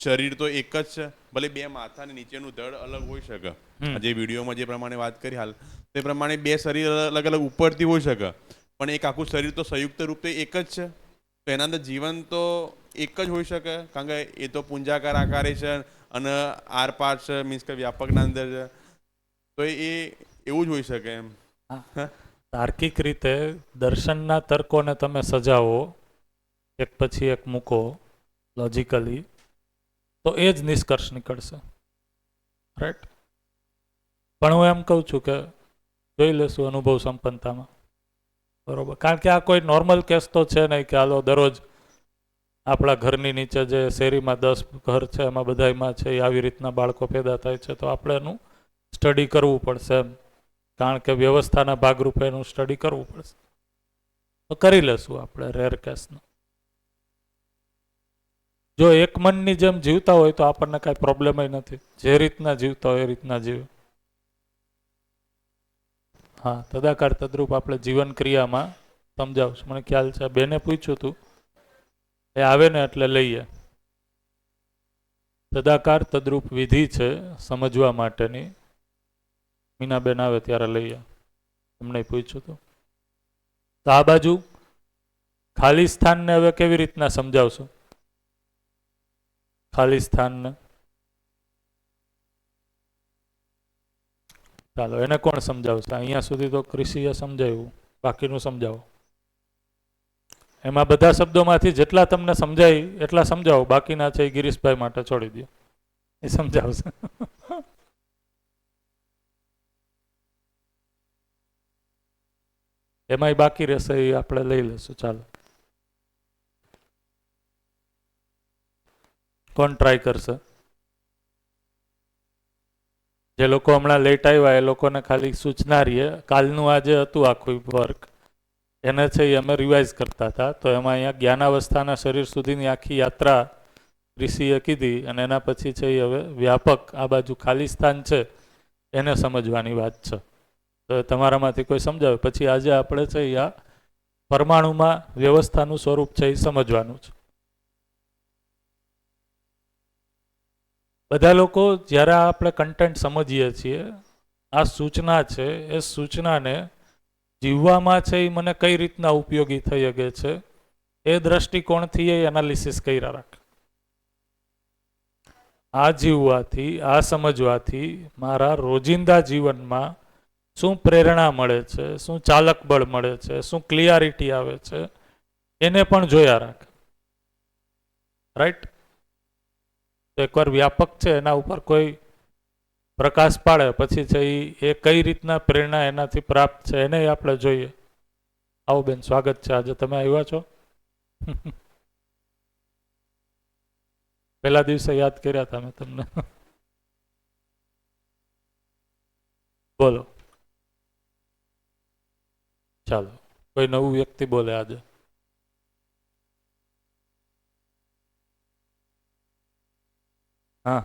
શરીર તો એક જ છે. ભલે 2 માથાની નીચેનું ધડ અલગ હોઈ શકે, જે વિડીયોમાં જે પ્રમાણે વાત કરી હાલ તે પ્રમાણે 2 શરીર અલગ અલગ ઉપરથી હોઈ શકે, પણ એક આખું શરીર તો સંયુક્ત રૂપે એક જ છે. તો એના અંદર જીવન તો એક જ હોઈ શકે, કારણ કે એ તો પુંજાકાર આકારે છે અને આરપાર છે, મીન્સ કે વ્યાપકના અંદર છે. તો એ એવું જ હોઈ શકે એમ. તાર્કિક રીતે દર્શનના તર્કોને તમે સજાવો, એક પછી એક મૂકો લોજિકલી, તો એ જ નિષ્કર્ષ નીકળશે, રાઈટ. પણ હું એમ કહું છું કે જોઈ લેશું અનુભવ સંપન્નતામાં, બરોબર. કારણ કે આ કોઈ નોર્મલ કેસ તો છે નહીં કે હાલો દરરોજ આપણા ઘરની નીચે જે શેરીમાં 10 ઘર છે એમાં બધામાં છે આવી રીતના બાળકો પેદા થાય છે. તો આપણે એનું સ્ટડી કરવું પડશે એમ, કારણ કે વ્યવસ્થાના ભાગરૂપે એનું સ્ટડી કરવું પડશે. તો કરી લેશું આપણે રેર કેસનું. જો એક મનની જેમ જીવતા હોય તો આપણને કાંઈ પ્રોબ્લેમ નથી. જે રીતના જીવતા હોય એ રીતના જીવે. હા, તદાકાર તદ્રુપ આપણે જીવન ક્રિયામાં સમજાવશું. મને ખ્યાલ છે બેને પૂછ્યું હતું, એ આવે ને એટલે લઈએ. તદાકાર તદ્રુપ વિધિ છે સમજવા માટેની, મીનાબેન આવે ત્યારે લઈએ. એમને પૂછ્યું હતું. તો આ બાજુ ખાલી સ્થાનને હવે કેવી રીતના સમજાવશો? ખાલી સ્થાનને ચાલો એને કોણ સમજાવશે? અહીંયા સુધી તો ક્રિશીએ સમજાવ્યું, બાકીનું સમજાવો. એમાં બધા શબ્દોમાંથી જેટલા તમને સમજાય એટલા સમજાવો, બાકીના છે એ ગિરીશભાઈ માટે છોડી દો, એ સમજાવશે. એમાંય બાકી રહેશે એ આપણે લઈ લેશું. ચાલો, કોણ ટ્રાય કરશે? જે લોકો હમણાં લેટ આવ્યા એ લોકોને ખાલી સૂચના રહીએ, કાલનું આજે હતું આખું વર્ક એને છે એ અમે રિવાઇઝ કરતા હતા. તો એમાં અહીંયા જ્ઞાનાવસ્થાના શરીર સુધીની આખી યાત્રા ઋષિએ કીધી અને એના પછી છે એ હવે વ્યાપક આ બાજુ ખાલી સ્થાન છે એને સમજવાની વાત છે. તો તમારામાંથી કોઈ સમજાવે પછી આજે આપણે છે એ આ પરમાણુમાં વ્યવસ્થાનું સ્વરૂપ છે એ સમજવાનું છે. બધા લોકો જ્યારે આપણે કન્ટેન્ટ સમજીએ છીએ, આ સૂચના છે એ સૂચનાને જીવવામાં છે એ મને કઈ રીતના ઉપયોગી થઈ શકે છે એ દ્રષ્ટિકોણથી એ એનાલિસિસ કર્યા રાખે. આ જીવવાથી, આ સમજવાથી મારા રોજિંદા જીવનમાં શું પ્રેરણા મળે છે, શું ચાલક બળ મળે છે, શું ક્લિયરિટી આવે છે એને પણ જોયા રાખે. રાઈટ? તો એકવાર વ્યાપક છે એના ઉપર કોઈ પ્રકાશ પાડે પછી છે એ કઈ રીતના પ્રેરણા એનાથી પ્રાપ્ત છે એને આપણે જોઈએ. આવો બેન, સ્વાગત છે. આજે તમે આવ્યા છો. પહેલા દિવસે યાદ કર્યા હતા મેં તમને. બોલો, ચાલો કોઈ નવું વ્યક્તિ બોલે આજે. હા,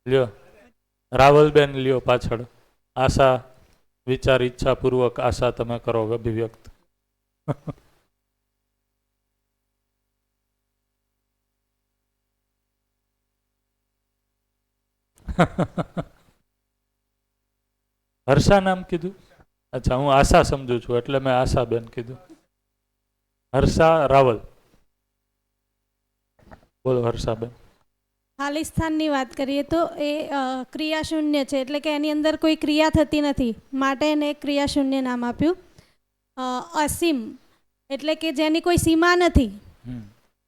લ્યો રાવલબેન, લ્યો પાછળ. આશા, વિચાર, ઈચ્છા પૂર્વક આશા તમે કરો અભિવ્યક્ત. હર્ષા નામ કીધું? અચ્છા, હું આશા સમજુ છું એટલે મેં આશાબેન કીધું. હર્ષા રાવલ, બોલો હર્ષાબેન. ખાલી સ્થાનની વાત કરીએ તો એ ક્રિયાશૂન્ય છે, એટલે કે એની અંદર કોઈ ક્રિયા થતી નથી, માટે એને એક ક્રિયાશૂન્ય નામ આપ્યું. અસીમ એટલે કે જેની કોઈ સીમા નથી,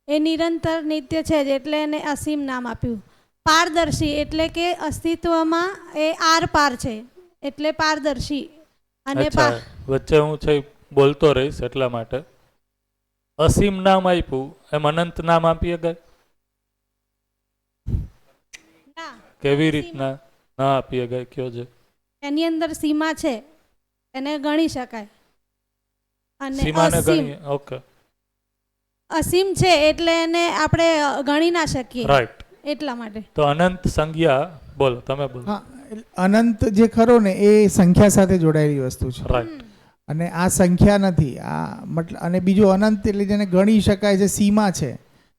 એ નિરંતર નિત્ય છે જ, એટલે એને અસીમ નામ આપ્યું. પારદર્શી એટલે કે અસ્તિત્વમાં એ આર પાર છે, એટલે પારદર્શી. અને વચ્ચે હું છે બોલતો રહીશ એટલા માટે. અસીમ નામ આપ્યું એમ અનંત નામ આપીએ ગઈ? કેવી રીતના ના આપીએ ગઈ કયો છે? એની અંદર સીમા છે, એને ગણી શકાય. અને સીમાને ગણી, ઓકે. અસીમ છે એટલે એને આપણે ગણી ના શકીએ, રાઈટ. એટલા માટે. તો અનંત સંજ્ઞા, બોલો તમે બોલો. હા, અનંત જે ખરો ને એ સંખ્યા સાથે જોડાયેલી વસ્તુ છે. રાઈટ. અને આ સંખ્યા નથી, આ મતલબ. અને બીજું અનંત એટલે જેને ગણી શકાય છે, સીમા છે,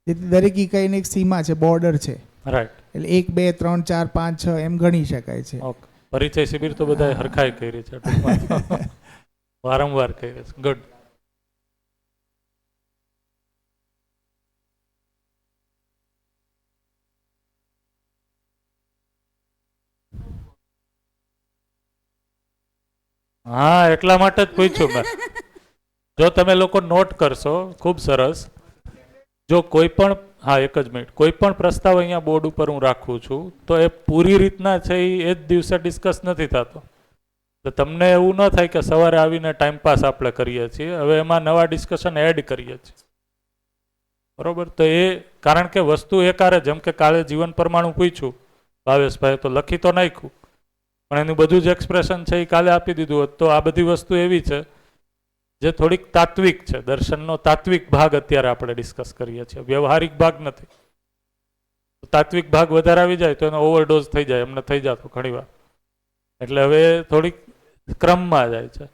જેથી દરેક ઇકાઈની એક સીમા છે, બોર્ડર છે. રાઈટ. એટલે 1 2 3 4 5 6 એમ ગણી શકાય છે. ઓકે. પરિચય શિબિર તો બધાએ હરખાઈ કરી છે ટૂંકમાં. વારંવાર કરી છે. ગુડ. હા, એટલા માટે જ પૂછ્યું મેં. જો તમે લોકો નોટ કરશો, ખૂબ સરસ. જો કોઈ પણ, હા એક જ મિનિટ, કોઈ પણ પ્રસ્તાવ અહીંયા બોર્ડ ઉપર હું રાખું છું તો એ પૂરી રીતના છે એ જ દિવસે ડિસ્કસ નથી થતો. તો તમને એવું ન થાય કે સવારે આવીને ટાઈમપાસ આપણે કરીએ છીએ, હવે એમાં નવા ડિસ્કશન એડ કરીએ છીએ. બરોબર? તો એ કારણ કે વસ્તુ એકારે, જેમ કે કાલે જીવન પરમાણુ પૂછ્યું ભાવેશભાઈ, તો લખી તો નાખ્યું પણ એનું બધું જ એક્સપ્રેશન છે એ કાલે આપી દીધું હોત. તો આ બધી વસ્તુ એવી છે જે થોડીક તાત્વિક છે. દર્શનનો તાત્વિક ભાગ અત્યારે આપણે ડિસ્કસ કરીએ છીએ, વ્યવહારિક ભાગ નથી. તાત્વિક ભાગ વધારે આવી જાય તો એનો ઓવરડોઝ થઈ જાય, એમને થઈ જતો ઘણીવાર. એટલે હવે થોડીક ક્રમમાં જાય છે.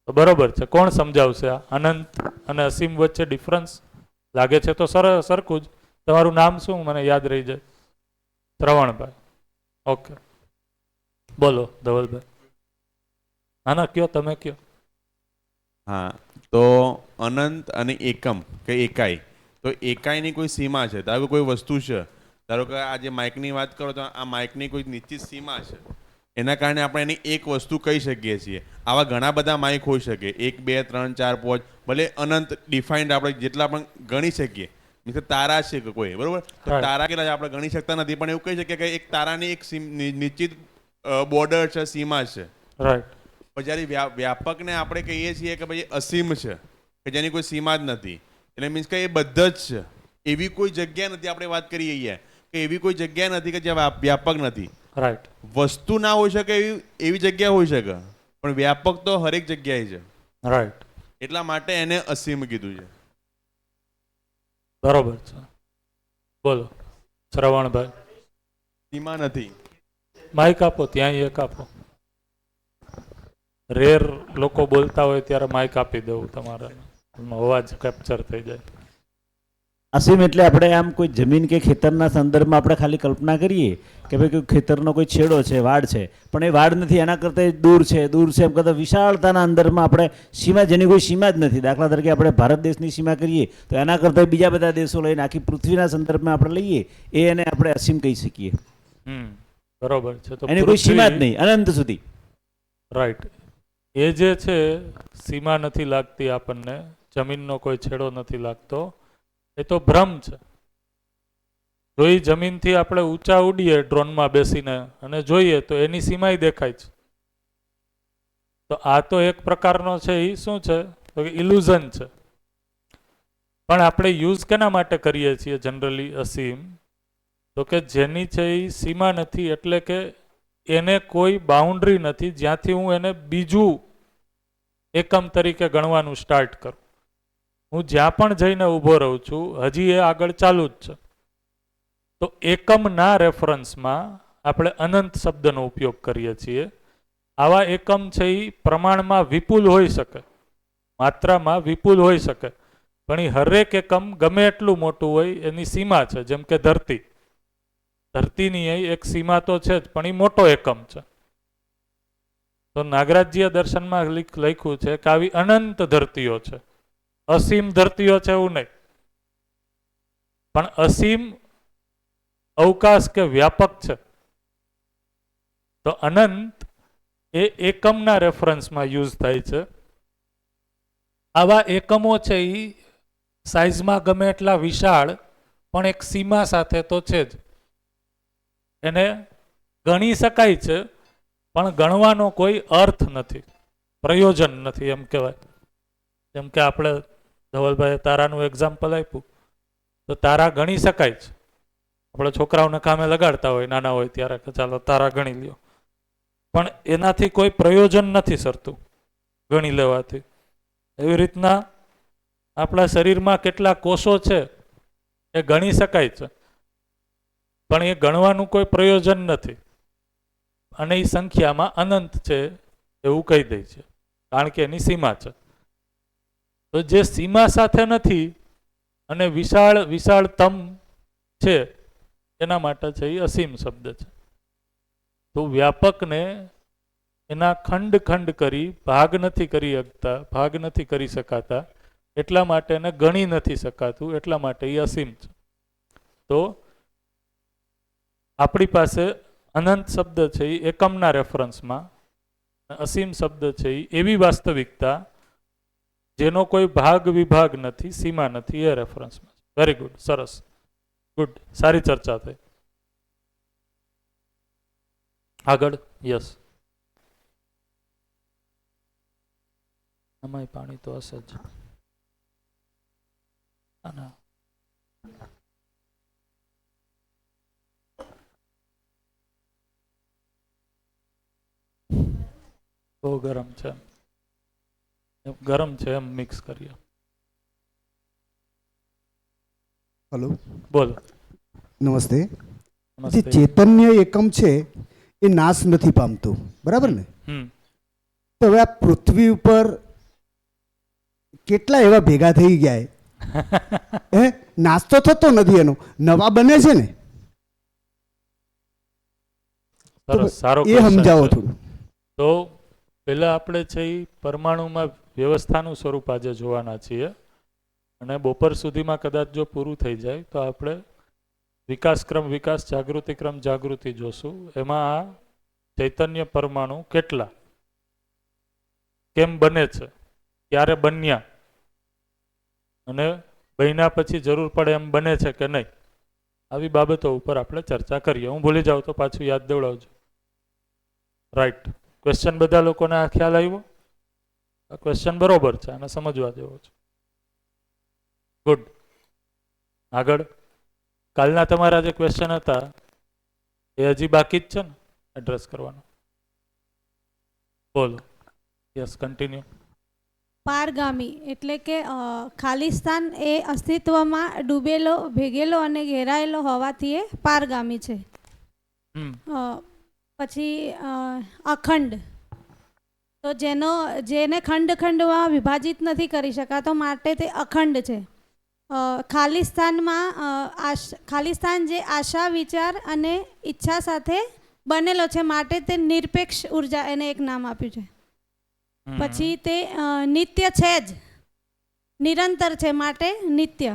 તો બરોબર છે. કોણ સમજાવશે આ અનંત અને અસીમ વચ્ચે ડિફરન્સ? લાગે છે તો સરખું જ. તમારું નામ શું મને યાદ રહી જાય? શ્રવણભાઈ. ઓકે, બોલો ધવલભાઈ. હા ના, કયો તમે કયો. હા, તો અનંત અને એકમ કે એકાઈ, તો એકાઈની કોઈ સીમા છે. ધારો કે કોઈ વસ્તુ છે, ધારો કે આ જે માઇકની વાત કરો તો આ માઇકની કોઈ નિશ્ચિત સીમા છે, એના કારણે આપણે એની એક વસ્તુ કહી શકીએ છીએ. આવા ઘણા બધા માઇક હોઈ શકે, 1 2 3 4 5, ભલે અનંત ડિફાઇન્ડ આપણે જેટલા પણ ગણી શકીએ. મીન્સ કે તારા છે કે કોઈ, બરોબર? તો તારા કેટલા છે આપણે ગણી શકતા નથી, પણ એવું કહી શકીએ કે એક તારાની એક નિશ્ચિત બોર્ડર છે, સીમા છે. રાઈટ. જ્યારે વ્યાપકને આપણે કહીએ છીએ કે ભાઈ અસીમ છે, કે જેની કોઈ સીમા જ નથી, એટલે મીન્સ કે એ બધા જ છે. એવી કોઈ જગ્યા નથી, આપણે વાત કરીએ અહીંયા કે એવી કોઈ જગ્યા નથી કે જ્યાં વ્યાપક નથી. રાઈટ. વસ્તુ ના હોઈ શકે એવી જગ્યા હોઈ શકે, પણ વ્યાપક તો હરેક જગ્યાએ છે. રાઈટ. એટલા માટે એને અસીમ કીધું છે. બરોબર છે. બોલો શ્રવણભાઈ. સીમા નથી. માઇક આપો, ત્યાં એક આપો. રેર લોકો બોલતા હોય ત્યારે માઇક આપી દેવું તમારે, અવાજ કેપ્ચર થઈ જાય. અસીમ એટલે આપણે આમ કોઈ જમીન કે ખેતરના સંદર્ભમાં આપણે ખાલી કલ્પના કરીએ કે ભાઈ કોઈ ખેતરનો કોઈ છેડો છે, વાડ છે, પણ એ વાડ નથી, એના કરતાં દૂર છે એમ કરતાં વિશાળતાના અંદરમાં આપણે સીમા, જેની કોઈ સીમા જ નથી. દાખલા તરીકે આપણે ભારત દેશની સીમા કરીએ તો એના કરતાં બીજા બધા દેશો લઈને આખી પૃથ્વીના સંદર્ભમાં આપણે લઈએ, એને આપણે અસીમ કહી શકીએ. બરોબર છે. તો એની કોઈ સીમા જ નહીં, અનંત સુધી. રાઈટ. એ જે છે સીમા નથી લાગતી આપણને, જમીનનો કોઈ છેડો નથી લાગતો, એ તો ભ્રમ છે. જો એ જમીનથી આપણે ઊંચા ઉડીએ ડ્રોનમાં બેસીને અને જોઈએ તો એની સીમાય દેખાય છે. તો આ તો એક પ્રકારનો છે, એ શું છે તો કે ઇલ્યુઝન છે. પણ આપણે યુઝ કેના માટે કરીએ છીએ જનરલી અસીમ? તો કે જેની છે એ સીમા નથી, એટલે કે એને કોઈ બાઉન્ડ્રી નથી જ્યાંથી હું એને બીજું એકમ તરીકે ગણવાનું સ્ટાર્ટ કરું. હું જ્યાં પણ જઈને ઊભો રહું છું, હજી એ આગળ ચાલુ જ છે. તો એકમના રેફરન્સમાં આપણે અનંત શબ્દનો ઉપયોગ કરીએ છીએ. આવા એકમ છે એ પ્રમાણમાં વિપુલ હોઈ શકે, માત્રામાં વિપુલ હોઈ શકે, પણ એ હરેક એકમ ગમે એટલું મોટું હોય એની સીમા છે. જેમ કે ધરતી, ધરતીની એક સીમા તો છે જ, પણ એ મોટો એકમ છે. તો નાગરાજજીએ દર્શનમાં લખ્યું છે કે આવી અનંત ધરતીઓ છે, અસીમ ધરતીઓ છે એવું નહીં. પણ અસીમ અવકાશ કે વ્યાપક છે. તો અનંત એ એકમના રેફરન્સમાં યુઝ થાય છે. આવા એકમો છે એ સાઇઝમાં ગમે એટલા વિશાળ, પણ એક સીમા સાથે તો છે જ. એને ગણી શકાય છે, પણ ગણવાનો કોઈ અર્થ નથી, પ્રયોજન નથી એમ કહેવાય. જેમ કે આપણે ધવલભાઈએ તારાનું એક્ઝામ્પલ આપ્યું, તો તારા ગણી શકાય છે. આપણે છોકરાઓને કામે લગાડતા હોય નાના હોય ત્યારે કે ચાલો તારા ગણી લ્યો, પણ એનાથી કોઈ પ્રયોજન નથી સરતું ગણી લેવાથી. એવી રીતના આપણા શરીરમાં કેટલા કોષો છે એ ગણી શકાય છે, પણ એ ગણવાનું કોઈ પ્રયોજન નથી. અને એ સંખ્યામાં અનંત છે એવું કહી દે છે, કારણ કે એની સીમા છે. તો જે સીમા સાથે નથી અને વિશાળ વિશાળતમ છે, એના માટે છે એ અસીમ શબ્દ છે. તો વ્યાપકને એના ખંડ ખંડ કરી ભાગ નથી કરી શકતા, ભાગ નથી કરી શકાતા, એટલા માટે એને ગણી નથી શકાતું, એટલા માટે એ અસીમ છે. તો આપણી પાસે અનંત શબ્દ છે એ એકમના રેફરન્સમાં, અસીમ શબ્દ છે એ એવી વાસ્તવિકતા જેનો કોઈ ભાગ વિભાગ નથી, સીમા નથી, એ રેફરન્સમાં. વેરી ગુડ, સરસ, ગુડ, સારી ચર્ચા થઈ. આગળ. યસ. આમાં પાણી તો હશે જ. બહુ ગરમ છે, ગરમ છે એમ મિક્સ કરીએ. હલો, બોલો. નમસ્તે. જે નમસ્તે. ચૈતન્ય એકમ છે એ નાશ નથી પામતું, બરાબર ને? તો હવે આ પૃથ્વી ઉપર કેટલા એવા ભેગા થઈ ગયા હે, નાશ તો થતો નથી, એનો નવા બને છે ને. સરસ, સારો એ સમજાવો થોડું. તો પહેલા આપણે છે એ પરમાણુમાં વ્યવસ્થાનું સ્વરૂપ આજે જોવાના છીએ, અને બપોર સુધીમાં કદાચ જો પૂરું થઈ જાય તો આપણે વિકાસક્રમ વિકાસ, જાગૃતિક્રમ જાગૃતિ જોશું. એમાં આ ચૈતન્ય પરમાણુ કેટલા, કેમ બને છે, ક્યારે બન્યા, અને બન્યા પછી જરૂર પડે એમ બને છે કે નહીં, આવી બાબતો ઉપર આપણે ચર્ચા કરીએ. હું ભૂલી જાઉં તો પાછું યાદ દેવડાવજો. રાઈટ. ક્વેશ્ચન બધા લોકોને આ ખ્યાલ આવ્યો? આ ક્વેશ્ચન બરોબર છે, આને સમજવા જેવો છે. ગુડ. આગળ. કાલના તમારા જે ક્વેશ્ચન હતા એ હજી બાકી જ છે ને? એડ્રેસ કરવાનો. બોલો. Yes, continue. પારગામી એટલે કે ખાલિસ્તાન એ અસ્તિત્વમાં ડૂબેલો, ભેગેલો અને ઘેરાયેલો હોવાથી એ પારગામી છે. પછી અખંડ, તો જેને ખંડ ખંડમાં વિભાજિત નથી કરી શકાતો માટે તે અખંડ છે. ખાલિસ્તાન જે આશા, વિચાર અને ઈચ્છા સાથે બનેલો છે માટે તે નિરપેક્ષ ઉર્જા એને એક નામ આપ્યું છે. પછી તે નિત્ય છે જ, નિરંતર છે માટે નિત્ય.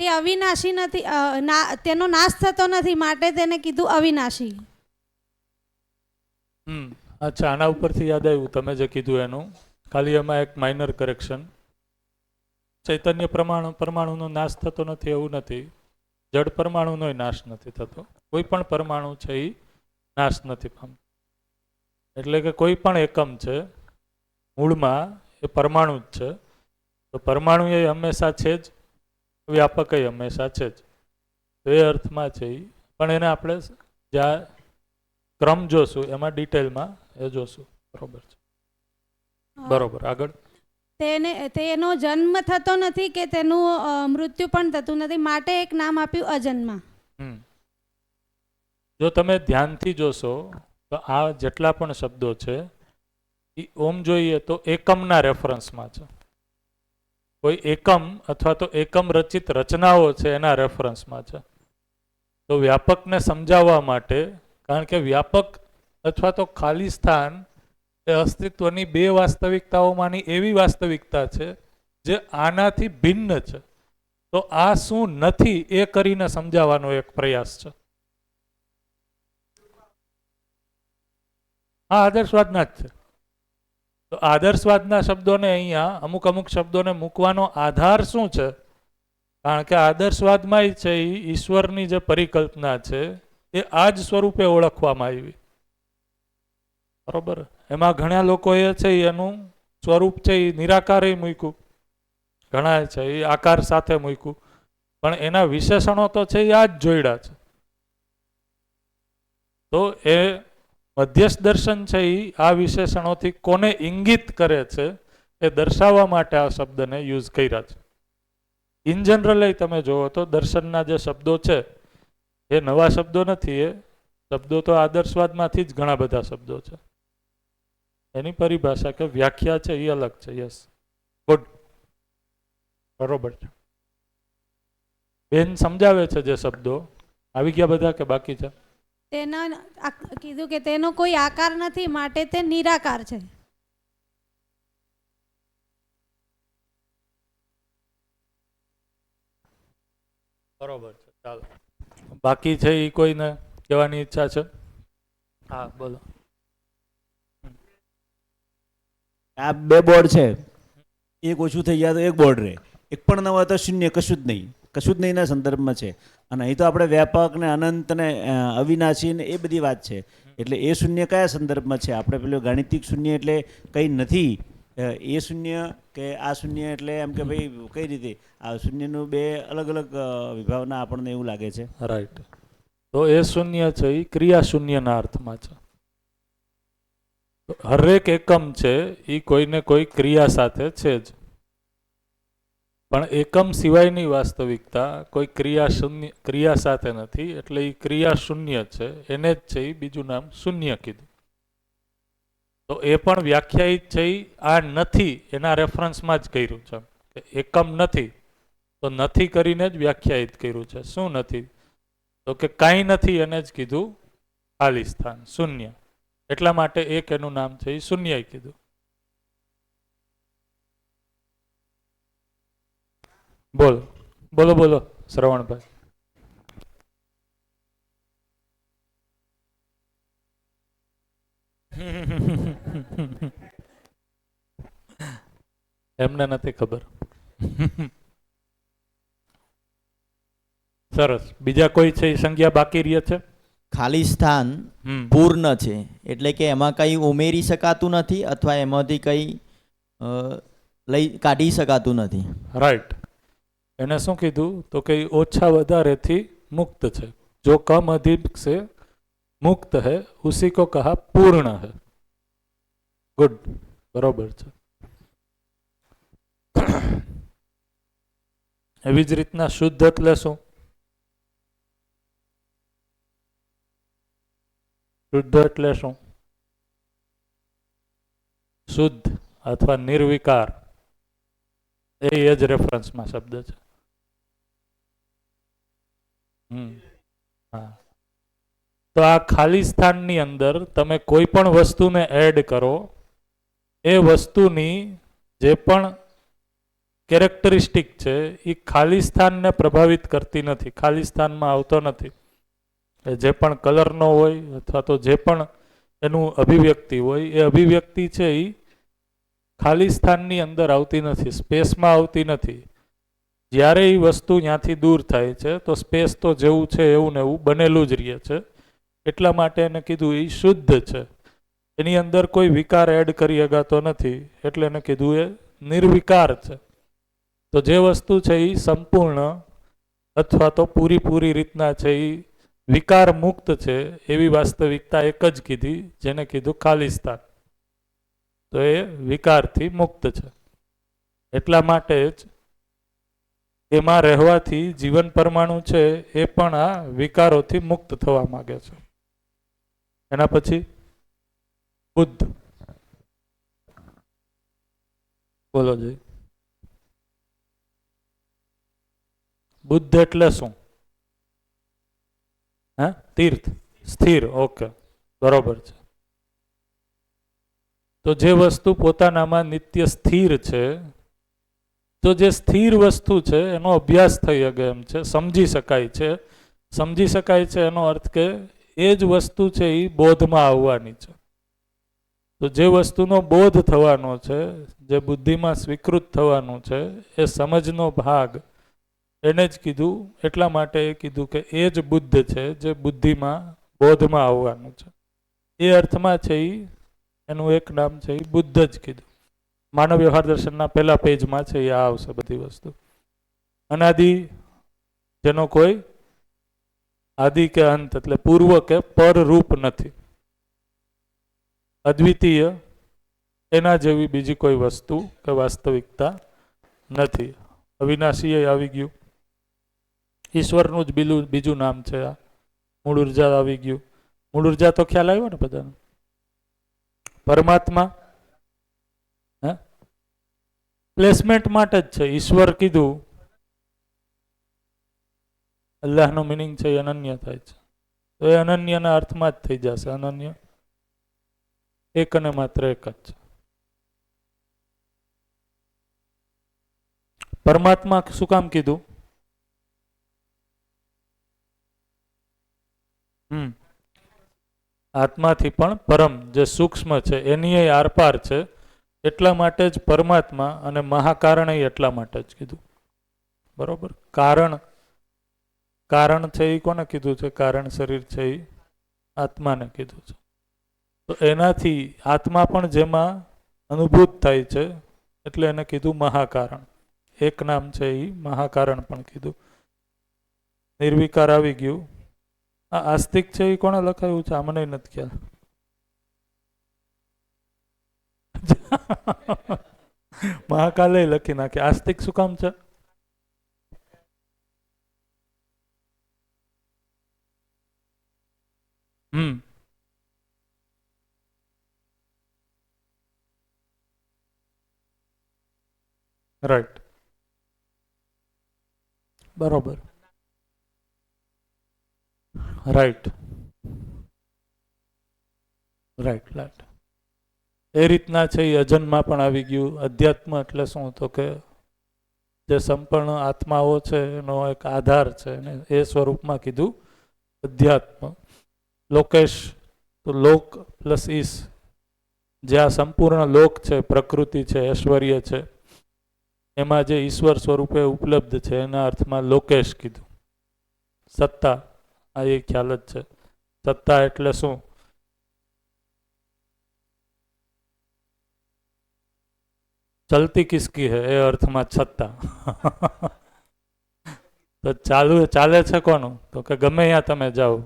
તે અવિનાશી નથી, તેનો નાશ થતો નથી માટે તેને કીધું અવિનાશી. અચ્છા, આના ઉપરથી યાદ આવ્યું તમે જે કીધું એનું, ખાલી એમાં એક માઇનર કરેક્શન. ચૈતન્ય પરમાણુનો નાશ થતો નથી એવું નથી, જડ પરમાણુનો નાશ નથી થતો. કોઈ પણ પરમાણુ છે એ નાશ નથી પામતો. એટલે કે કોઈ પણ એકમ છે મૂળમાં એ પરમાણુ જ છે. તો પરમાણુ એ હંમેશા છે જ, વ્યાપક એ હંમેશા છે જ. તો એ અર્થમાં છે એ. પણ એને આપણે જ્યાં ક્રમ જોશું એમાં ડિટેલમાં એ જોશું. બરોબર છે, બરોબર. આગળ. તેનો જન્મ થતો નથી કે તેનું મૃત્યુ પણ થતું નથી માટે એક નામ આપ્યું અજન્મા. જો તમે ધ્યાનથી જોશો તો આ જેટલા પણ શબ્દો છે એ ઓમ જોઈએ તો એકમના રેફરન્સમાં છે. કોઈ એકમ અથવા તો એકમ રચિત રચનાઓ છે એના રેફરન્સમાં છે. તો વ્યાપકને સમજાવવા માટે, કારણ કે વ્યાપક અથવા તો ખાલિસ્તાન એ અસ્તિત્વની બે વાસ્તવિકતાઓમાંની એવી વાસ્તવિકતા છે જે આનાથી ભિન્ન છે. તો આ શું નથી એ કરીને સમજાવવાનો એક પ્રયાસ છે. હા, આદર્શવાદના જ છે. તો આદર્શવાદના શબ્દોને અહીંયા અમુક શબ્દોને મૂકવાનો આધાર શું છે? કારણ કે આદર્શવાદમાં છે એ ઈશ્વરની જે પરિકલ્પના છે એ આ જ સ્વરૂપે ઓળખવામાં આવી. બરોબર. એમાં ઘણા લોકોએ છે એનું સ્વરૂપ છે એ નિરાકારે મૂક્યું, ઘણા છે એ આકાર સાથે મૂક્યું, પણ એના વિશેષણો તો છે એ આ જ જોડ્યા છે. તો એ મધ્યસ્થ દર્શન છે એ આ વિશેષણોથી કોને ઇંગિત કરે છે એ દર્શાવવા માટે આ શબ્દને યુઝ કર્યા છે. ઇન જનરલ તમે જુઓ તો દર્શનના જે શબ્દો છે એ નવા શબ્દો નથી. એ શબ્દો તો આદર્શવાદમાંથી જ ઘણા બધા શબ્દો છે. એની પરિભાષા કે વ્યાખ્યા છે એ અલગ છે. યસ, ગુડ, બરોબર છે. બેન સમજાવે છે જે શબ્દો આવી ગયા બધા કે બાકી છે? કીધું કે તેનો કોઈ આકાર નથી માટે તે નિરાકાર છે. બરોબર છે, ચાલો. બાકી છે એ કોઈને કહેવાની ઈચ્છા છે? હા, બોલો. આ બે બોર્ડ છે, એક ઓછું થઈ જાય તો એક બોર્ડ રહે, એક પણ ન હોય તો શૂન્ય, કશું જ નહીંના સંદર્ભમાં છે. અને અહીં તો આપણે વ્યાપક ને અનંત ને અવિનાશી ને એ બધી વાત છે. એટલે એ શૂન્ય કયા સંદર્ભમાં છે? આપણે પેલું ગાણિતિક શૂન્ય એટલે કંઈ નથી એ શૂન્ય કે આ શૂન્ય એટલે એમ કે ભાઈ કઈ રીતે આ શૂન્યનું બે અલગ અલગ વિભાવના આપણને એવું લાગે છે. રાઈટ. તો એ શૂન્ય છે એ ક્રિયા શૂન્યના અર્થમાં છે. હરેક એકમ છે એ કોઈને કોઈ ક્રિયા સાથે છે જ, પણ એકમ સિવાયની વાસ્તવિકતા કોઈ ક્રિયા સાથે નથી. એટલે એ ક્રિયા શૂન્ય છે, એને જ છે એ બીજું નામ શૂન્ય કીધું. તો એ પણ વ્યાખ્યાયિત છે આ નથી એના રેફરન્સમાં જ કર્યું છે કે એકમ નથી, તો નથી કરીને જ વ્યાખ્યાયિત કર્યું છે. શું નથી? તો કે કાંઈ નથી, એને જ કીધું ખાલિસ્તાન, શૂન્ય. એટલા માટે એક એનું નામ છે એ શૂન્ય કીધું. બોલો બોલો બોલો શ્રવણભાઈ. એમને નથી ખબર. સરસ. બીજા કોઈ છે એ સંજ્ઞા બાકી રહે છે? ખાલિસ્તાન પૂર્ણ છે એટલે કે એમાં કંઈ ઉમેરી શકાતું નથી અથવા એમાંથી કંઈ લઈ કાઢી શકાતું નથી. રાઈટ. એને શું કીધું તો કે ઈ ઓછા વધારેથી મુક્ત છે. જો કમ અધિક से મુક્ત है उसी को कहा पूर्ण है. ગુડ, બરોબર છે. એવી જ રીતના શુદ્ધ એટલે શું? શુદ્ધ એટલે શું? શુદ્ધ અથવા નિર્વિકાર એ જ રેફરન્સમાં શબ્દ છે. હા, તો આ ખાલી સ્થાનની અંદર તમે કોઈ પણ વસ્તુને એડ કરો, એ વસ્તુની જે પણ કેરેક્ટરિસ્ટિક છે એ ખાલી સ્થાનને પ્રભાવિત કરતી નથી, ખાલી સ્થાનમાં આવતો નથી. જે પણ કલરનો હોય અથવા તો જે પણ એનું અભિવ્યક્તિ હોય, એ અભિવ્યક્તિ છે એ ખાલી સ્થાનની અંદર આવતી નથી, સ્પેસમાં આવતી નથી. જ્યારે એ વસ્તુ ત્યાંથી દૂર થાય છે તો સ્પેસ તો જેવું છે એવું ને એવું બનેલું જ રહે છે. એટલા માટે એને કીધું એ શુદ્ધ છે, એની અંદર કોઈ વિકાર એડ કરી શકાતો નથી, એટલે એને કીધું એ નિર્વિકાર છે. તો જે વસ્તુ છે એ સંપૂર્ણ અથવા તો પૂરી રીતના છે એ વિકાર મુક્ત છે, એવી વાસ્તવિકતા એક જ કીધી, જેને કીધું ખાલી સ્થાન. તો એ વિકારથી મુક્ત છે. એટલા માટે જ એમાં રહેવાથી જીવન પરમાણુ છે એ પણ આ વિકારોથી મુક્ત થવા માંગે છે. એના પછી બુદ્ધ. બોલો જી. બુદ્ધ એટલે શું? હા, તીર્થ, સ્થિર. ઓકે, બરોબર છે. તો જે વસ્તુ પોતાનામાં નિત્ય સ્થિર છે, તો જે સ્થિર વસ્તુ છે એનો અભ્યાસ થઈ શકે એમ છે, સમજી શકાય છે. સમજી શકાય છે એનો અર્થ કે એ જ વસ્તુ છે એ બોધમાં આવવાની છે. તો જે વસ્તુનો બોધ થવાનો છે, જે બુદ્ધિમાં સ્વીકૃત થવાનું છે, એ સમજનો ભાગ, એને જ કીધું. એટલા માટે એ કીધું કે એ જ બુદ્ધ છે જે બુદ્ધિમાં બોધમાં આવવાનું છે. એ અર્થમાં છે એનું એક નામ છે એ બુદ્ધ જ કીધું. માનવ વ્યવહાર દર્શનના પહેલા પેજમાં છે એ આવશે બધી વસ્તુ. અનાદિ, જેનો કોઈ આદિ કે અંત એટલે પૂર્વ કે પર રૂપ નથી. અદ્વિતીય, એના જેવી બીજી કોઈ વસ્તુ કે વાસ્તવિકતા નથી. અવિનાશી એ આવી ગયું. ઈશ્વરનું જ બીજું નામ છે આ. મૂળ ઉર્જા આવી ગયું. મૂળ ઉર્જા તો ખ્યાલ આવ્યો ને બધાને. પરમાત્મા પ્લેસમેન્ટ માટે જ છે. ઈશ્વર કીધું, અલ્લાહનો મિનિંગ છે એ અનન્ય થાય છે. તો એ અનન્યના અર્થમાં જ થઈ જશે. અનન્ય એક અને માત્ર એક જ છે. પરમાત્મા શું કામ કીધું? આત્માથી પણ પરમ, જે સૂક્ષ્મ છે એની એ આરપાર છે. એટલા માટે જ પરમાત્મા, અને મહાકારણ એટલા માટે જ કીધું. બરોબર. કારણ છે એ કોને કીધું છે? કારણ શરીર છે એ આત્માને કીધું છે. તો એનાથી આત્મા પણ જેમાં અનુભૂત થાય છે, એટલે એને કીધું મહાકારણ. એક નામ છે એ મહાકારણ પણ કીધું. નિર્વિકાર આવી ગયું. આ આસ્તિક છે એ કોને લખાયું છે? આમને નથી ખ્યાલ. મહાકાલે લખી નાખે. આસ્તિક શું કામ છે? રાઈટ, બરોબર. રાઈટ રાઈટ રાઈટ એ રીતના છે એ અજન્મા પણ આવી ગયું. અધ્યાત્મ એટલે શું? તો કે જે સંપૂર્ણ આત્માઓ છે એનો એક આધાર છે, અને એ સ્વરૂપમાં કીધું અધ્યાત્મ. લોકેશ, તો લોક પ્લસ ઈશ, જે આ સંપૂર્ણ લોક છે, પ્રકૃતિ છે, ઐશ્વર્ય છે, એમાં જે ઈશ્વર સ્વરૂપે ઉપલબ્ધ છે એના અર્થમાં લોકેશ કીધું. સત્તા, આ એ ખ્યાલ જ છે. સત્તા એટલે શું? ચલતી કિસકી હે, એ અર્થમાં સત્તા. તો ચાલે છે કોનું? તો કે ગમે ત્યાં તમે જાઓ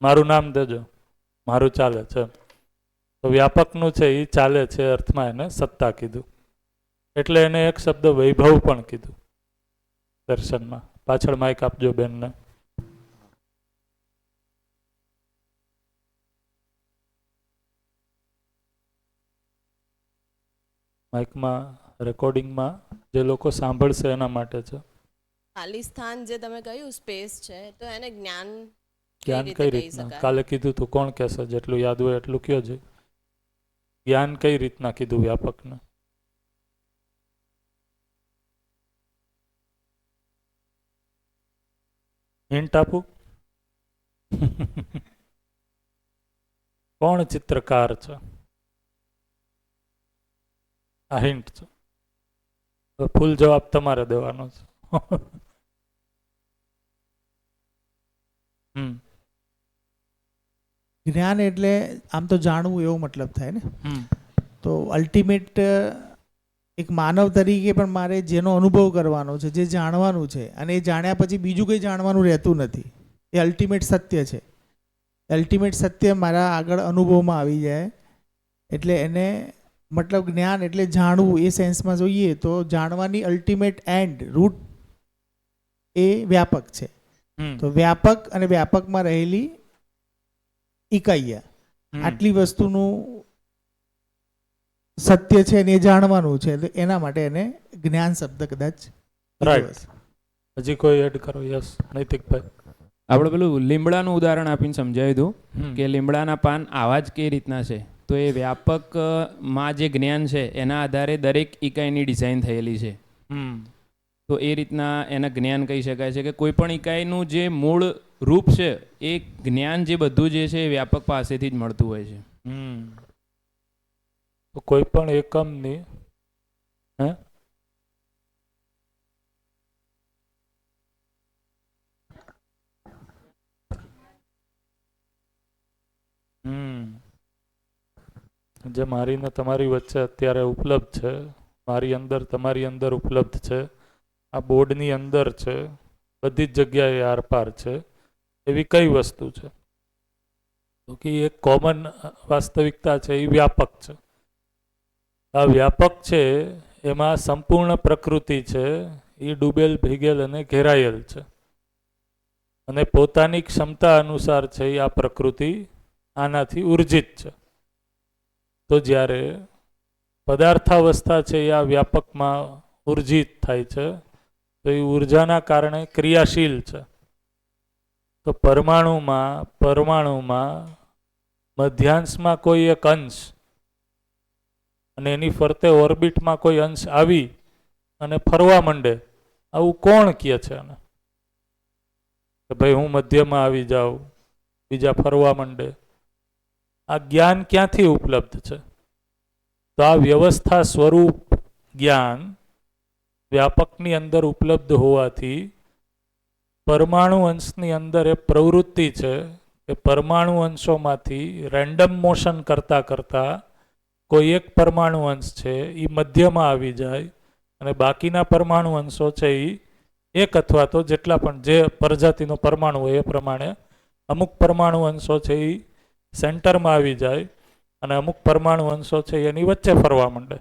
મારું નામ દેજો, મારું ચાલે છે. તો વ્યાપકનું છે એ ચાલે છે અર્થમાં એને સત્તા કીધું. એટલે એને એક શબ્દ વૈભવ પણ કીધું દર્શનમાં. પાછળ માઇક આપજો બેનને. માઇકમાં રેકોર્ડિંગમાં જે લોકો સાંભળશે એના માટે છે. ખાલી સ્થાન જે તમે કહ્યું સ્પેસ છે, તો એને જ્ઞાન જ્ઞાન કઈ રીતના? કાલે કીધું તું, કોણ કહેશે? જેટલું યાદ હોય એટલું કયો છે. જ્ઞાન કઈ રીતના કીધું વ્યાપકને? હિન્ટ આપું? કોણ ચિત્રકાર છે? આ હિન્ટ છે. ફૂલ જવાબ તમારે દેવાનો છે. જ્ઞાન એટલે આમ તો જાણવું એવો મતલબ થાય ને. તો અલ્ટિમેટ એક માનવ તરીકે પણ મારે જેનો અનુભવ કરવાનો છે, જે જાણવાનું છે, અને એ જાણ્યા પછી બીજું કંઈ જાણવાનું રહેતું નથી. એ અલ્ટિમેટ સત્ય છે. અલ્ટિમેટ સત્ય મારા આગળ અનુભવમાં આવી જાય એટલે એને મતલબ જ્ઞાન એટલે જાણવું એ સેન્સમાં જોઈએ તો જાણવાની અલ્ટિમેટ એન્ડ રૂટ એ વ્યાપક છે. તો વ્યાપક અને વ્યાપકમાં રહેલી ઇકાઈયા, આટલી વસ્તુનું સત્ય છે ને એ જાણવાનું છે. એના માટે એને જ્ઞાન શબ્દ કદાચ. રાઈટ. હજી કોઈ એડ કરો? યસ નૈતિકભાઈ. આપણે પેલું લીમડાનું ઉદાહરણ આપીને સમજાવી દઉં કે લીમડાના પાન આવા જ કઈ રીતના છે. તો એ વ્યાપકમાં જે જ્ઞાન છે એના આધારે દરેક ઇકાઈની ડિઝાઇન થયેલી છે. તો એ રીતના એના જ્ઞાન કહી શકાય છે કે કોઈ પણ ઇકાઈનું જે મૂળ રૂપ છે એ જ્ઞાન જે બધું જે છે એ વ્યાપક પાસેથી જ મળતું હોય છે. તો કોઈ પણ એકમની જે મારી ને તમારી વચ્ચે અત્યારે ઉપલબ્ધ છે, મારી અંદર તમારી અંદર ઉપલબ્ધ છે, આ બોર્ડની અંદર છે, બધી જ જગ્યાએ આરપાર છે, એવી કઈ વસ્તુ છે? તો કે એક કોમન વાસ્તવિકતા છે, એ વ્યાપક છે. આ વ્યાપક છે એમાં સંપૂર્ણ પ્રકૃતિ છે, એ ડૂબેલ ભીગેલ અને ઘેરાયેલ છે, અને પોતાની ક્ષમતા અનુસાર છે એ આ પ્રકૃતિ આનાથી ઉર્જિત છે. તો જ્યારે પદાર્થાવસ્થા છે એ આ વ્યાપકમાં ઉર્જિત થાય છે તો એ ઉર્જાના કારણે ક્રિયાશીલ છે. તો પરમાણુમાં મધ્યાંશમાં કોઈ એક અંશ અને એની ફરતે ઓર્બિટમાં કોઈ અંશ આવી અને ફરવા માંડે, આવું કોણ કહે છે આને? કે ભાઈ હું મધ્યમાં આવી જાઉં, બીજા ફરવા માંડે. આ જ્ઞાન ક્યાંથી ઉપલબ્ધ છે? તો આ વ્યવસ્થા સ્વરૂપ જ્ઞાન વ્યાપકની અંદર ઉપલબ્ધ હોવાથી પરમાણુ અંશની અંદર એ પ્રવૃત્તિ છે કે પરમાણુ અંશોમાંથી રેન્ડમ મોશન કરતા કોઈ એક પરમાણુ અંશ છે એ મધ્યમાં આવી જાય અને બાકીના પરમાણુ અંશો છે એ એક અથવા તો જેટલા પણ જે પ્રજાતિનો પરમાણુ હોય એ પ્રમાણે અમુક પરમાણુ અંશો છે એ સેન્ટરમાં આવી જાય અને અમુક પરમાણુ અંશો છે એની વચ્ચે ફરવા માંડે.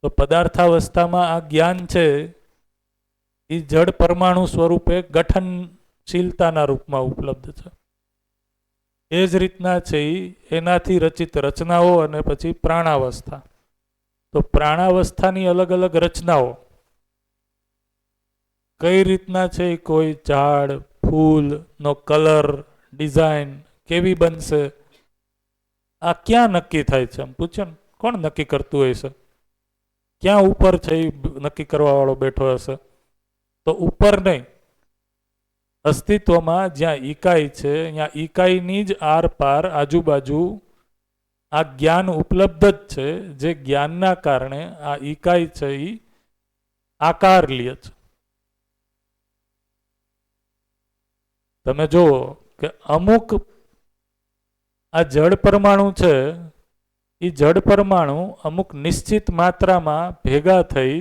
તો પદાર્થાવસ્થામાં આ જ્ઞાન છે એ જડ પરમાણુ સ્વરૂપે ગઠનશીલતાના રૂપમાં ઉપલબ્ધ છે. એ જ રીતના છે એનાથી રચિત રચનાઓ અને પછી પ્રાણાવસ્થા. તો પ્રાણાવસ્થાની અલગ અલગ રચનાઓ કઈ રીતના છે, કોઈ ઝાડ ફૂલનો કલર ડિઝાઇન કેવી બનશે, આ ક્યાં નક્કી થાય છે? એમ પૂછો ને, કોણ નક્કી કરતું હોય છે? ક્યાં ઉપર છે એ નક્કી કરવા વાળો બેઠો હશે? તો ઉપર નહીં, અસ્તિત્વમાં જ્યાં ઇકાઈ છે ત્યાં ઇકાઈની જ આરપાર આજુબાજુ આ જ્ઞાન ઉપલબ્ધ જ છે, જે જ્ઞાનના કારણે આ ઇકાઈ છે એ આકાર લે છે. તમે જુઓ કે અમુક આ જડ પરમાણુ છે એ જડ પરમાણુ અમુક નિશ્ચિત માત્રામાં ભેગા થઈ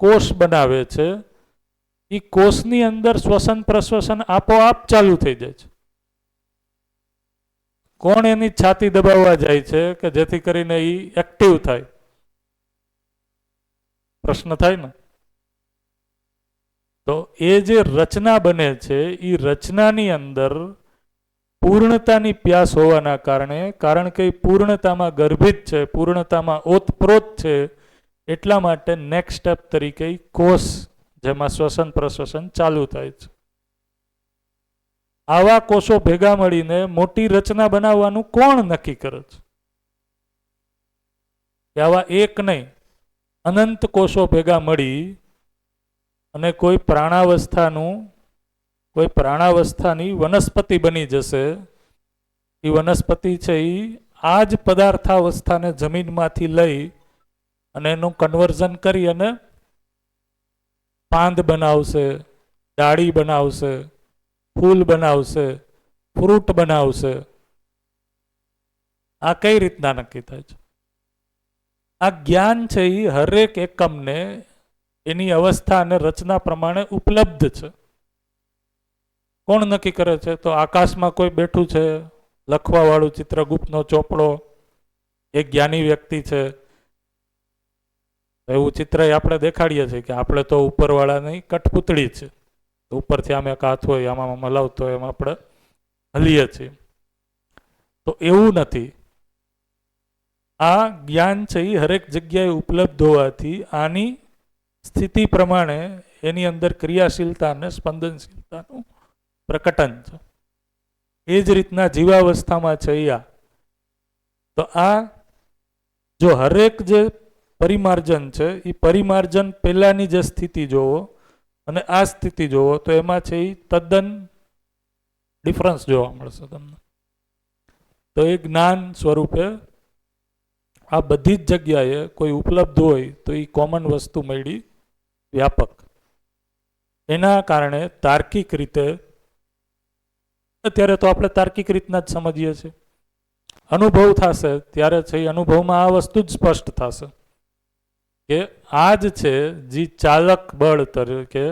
કોષ બનાવે છે. એ કોષની અંદર શ્વસન પ્રશ્વસન આપોઆપ ચાલુ થઈ જાય છે. કોણ એની છાતી દબાવવા જાય છે કે જેથી કરીને એ એક્ટિવ થાય? પ્રશ્ન થાય ને. તો એ જે રચના બને છે એ રચનાની અંદર પૂર્ણતાની પ્યાસ હોવાના કારણે, કારણ કે એ પૂર્ણતામાં ગર્ભિત છે, પૂર્ણતામાં ઓતપ્રોત છે, એટલા માટે નેક્સ્ટ સ્ટેપ તરીકે કોષ જેમાં શ્વસન પ્રશ્વસન ચાલુ થાય છે. આવા કોષો ભેગા મળીને મોટી રચના બનાવવાનું કોણ નક્કી કરે છે? કે આવા એક નહીં, અનંત કોષો ભેગા મળી અને કોઈ પ્રાણાવસ્થાની વનસ્પતિ બની જશે. એ વનસ્પતિ છે એ આ જ પદાર્થાવસ્થાને જમીનમાંથી લઈ અને એનું કન્વર્ઝન કરી અને પાંદ બનાવશે, ડાળી બનાવશે, ફૂલ બનાવશે, ફ્રૂટ બનાવશે. આ કઈ રીતના નક્કી થાય છે? આ જ્ઞાન છે એ હરેક એકમને એની અવસ્થા અને રચના પ્રમાણે ઉપલબ્ધ છે. કોણ નક્કી કરે છે? તો આકાશમાં કોઈ બેઠું છે, લખવાવાળું ચિત્રગુપ્તનો ચોપડો, એક જ્ઞાની વ્યક્તિ છે. એવું ચિત્ર આપણે દેખાડીએ છીએ કે આપણે તો ઉપરવાળાની કઠપૂતળી છે, ઉપરથી આમ એક હાથ હોય, આમાં મલાવતો હોય, એમ આપણે હલીએ છીએ. તો એવું નથી. આ જ્ઞાન છે એ હરેક જગ્યાએ ઉપલબ્ધ હોવાથી આની સ્થિતિ પ્રમાણે એની અંદર ક્રિયાશીલતા અને સ્પંદનશીલતાનું પ્રકટન છે. એ જ રીતના જીવાવસ્થામાં છે આ. તો આ જો હરેક જે પરિમાર્જન છે એ પરિમાર્જન પહેલાની જે સ્થિતિ જોવો અને આ સ્થિતિ જોવો તો એમાં છે એ તદ્દન ડિફરન્સ જોવા મળશે તમને. તો એ જ્ઞાન સ્વરૂપે આ બધી જ જગ્યાએ કોઈ ઉપલબ્ધ હોય તો એ કોમન વસ્તુ મળી વ્યાપક. એના કારણે તાર્કિક રીતે, અત્યારે તો આપણે તાર્કિક રીતના જ સમજીએ છીએ, અનુભવ થશે ત્યારે છે એ અનુભવમાં આ વસ્તુ જ સ્પષ્ટ થશે કે આ જ છે જે ચાલક બળ તરીકે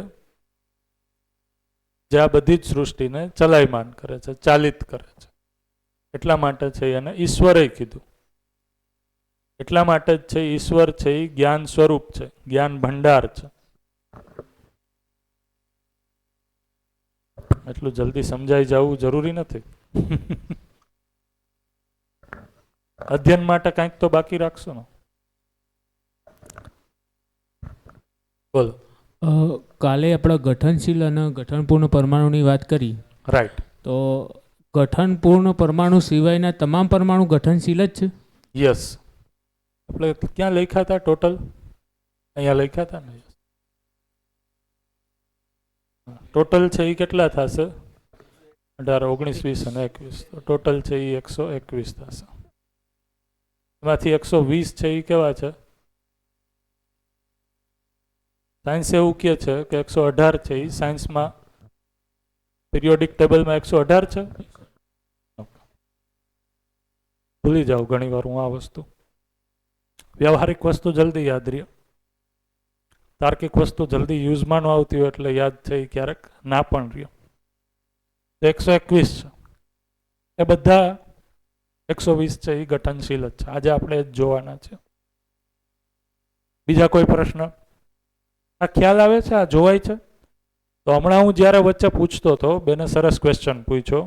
જે આ બધી જ સૃષ્ટિને ચલાયમાન કરે છે, ચાલિત કરે છે. એટલા માટે છે એને ઈશ્વરે કીધું. એટલા માટે જ છે ઈશ્વર છે એ જ્ઞાન સ્વરૂપ છે, જ્ઞાન ભંડાર છે. એટલું જલ્દી સમજાઈ જવું જરૂરી નથી. અધ્યયન માટે કંઈક તો બાકી રાખશો ને. બોલો. કાલે આપણે ગઠનશીલ અને ગઠનપૂર્ણ પરમાણુની વાત કરી. રાઈટ. તો ગઠનપૂર્ણ પરમાણુ સિવાયના તમામ પરમાણુ ગઠનશીલ જ છે? યસ. આપણે ક્યાં લખ્યા હતા ટોટલ? અહીંયા લખ્યા હતા ને. ટોટલ છે એ કેટલા થશે? 18, 19, 20 અને 21. તો ટોટલ છે એ 121 થશે. એમાંથી 120 છે એ કેવા છે? સાયન્સ એવું કહે છે કે 118 છે એ સાયન્સમાં પિરિયોડિક ટેબલમાં 118 છે. ભૂલી જાઉં ઘણી વાર હું આ વસ્તુ. વ્યવહારિક વસ્તુ જલ્દી યાદ રહે, તાર્કિક વસ્તુ જલ્દી યુઝમાં ન આવતી હોય એટલે યાદ છે એ ક્યારેક ના પણ રહે. 121 છે એ બધા 120 છે એ ગઠનશીલ જ છે. આજે આપણે જ જોવાના છે. બીજા કોઈ પ્રશ્ન? આ ખ્યાલ આવે છે? આ જોવાય છે? તો હમણાં હું જ્યારે વચ્ચે પૂછતો હતો, બેને સરસ ક્વેશ્ચન પૂછ્યો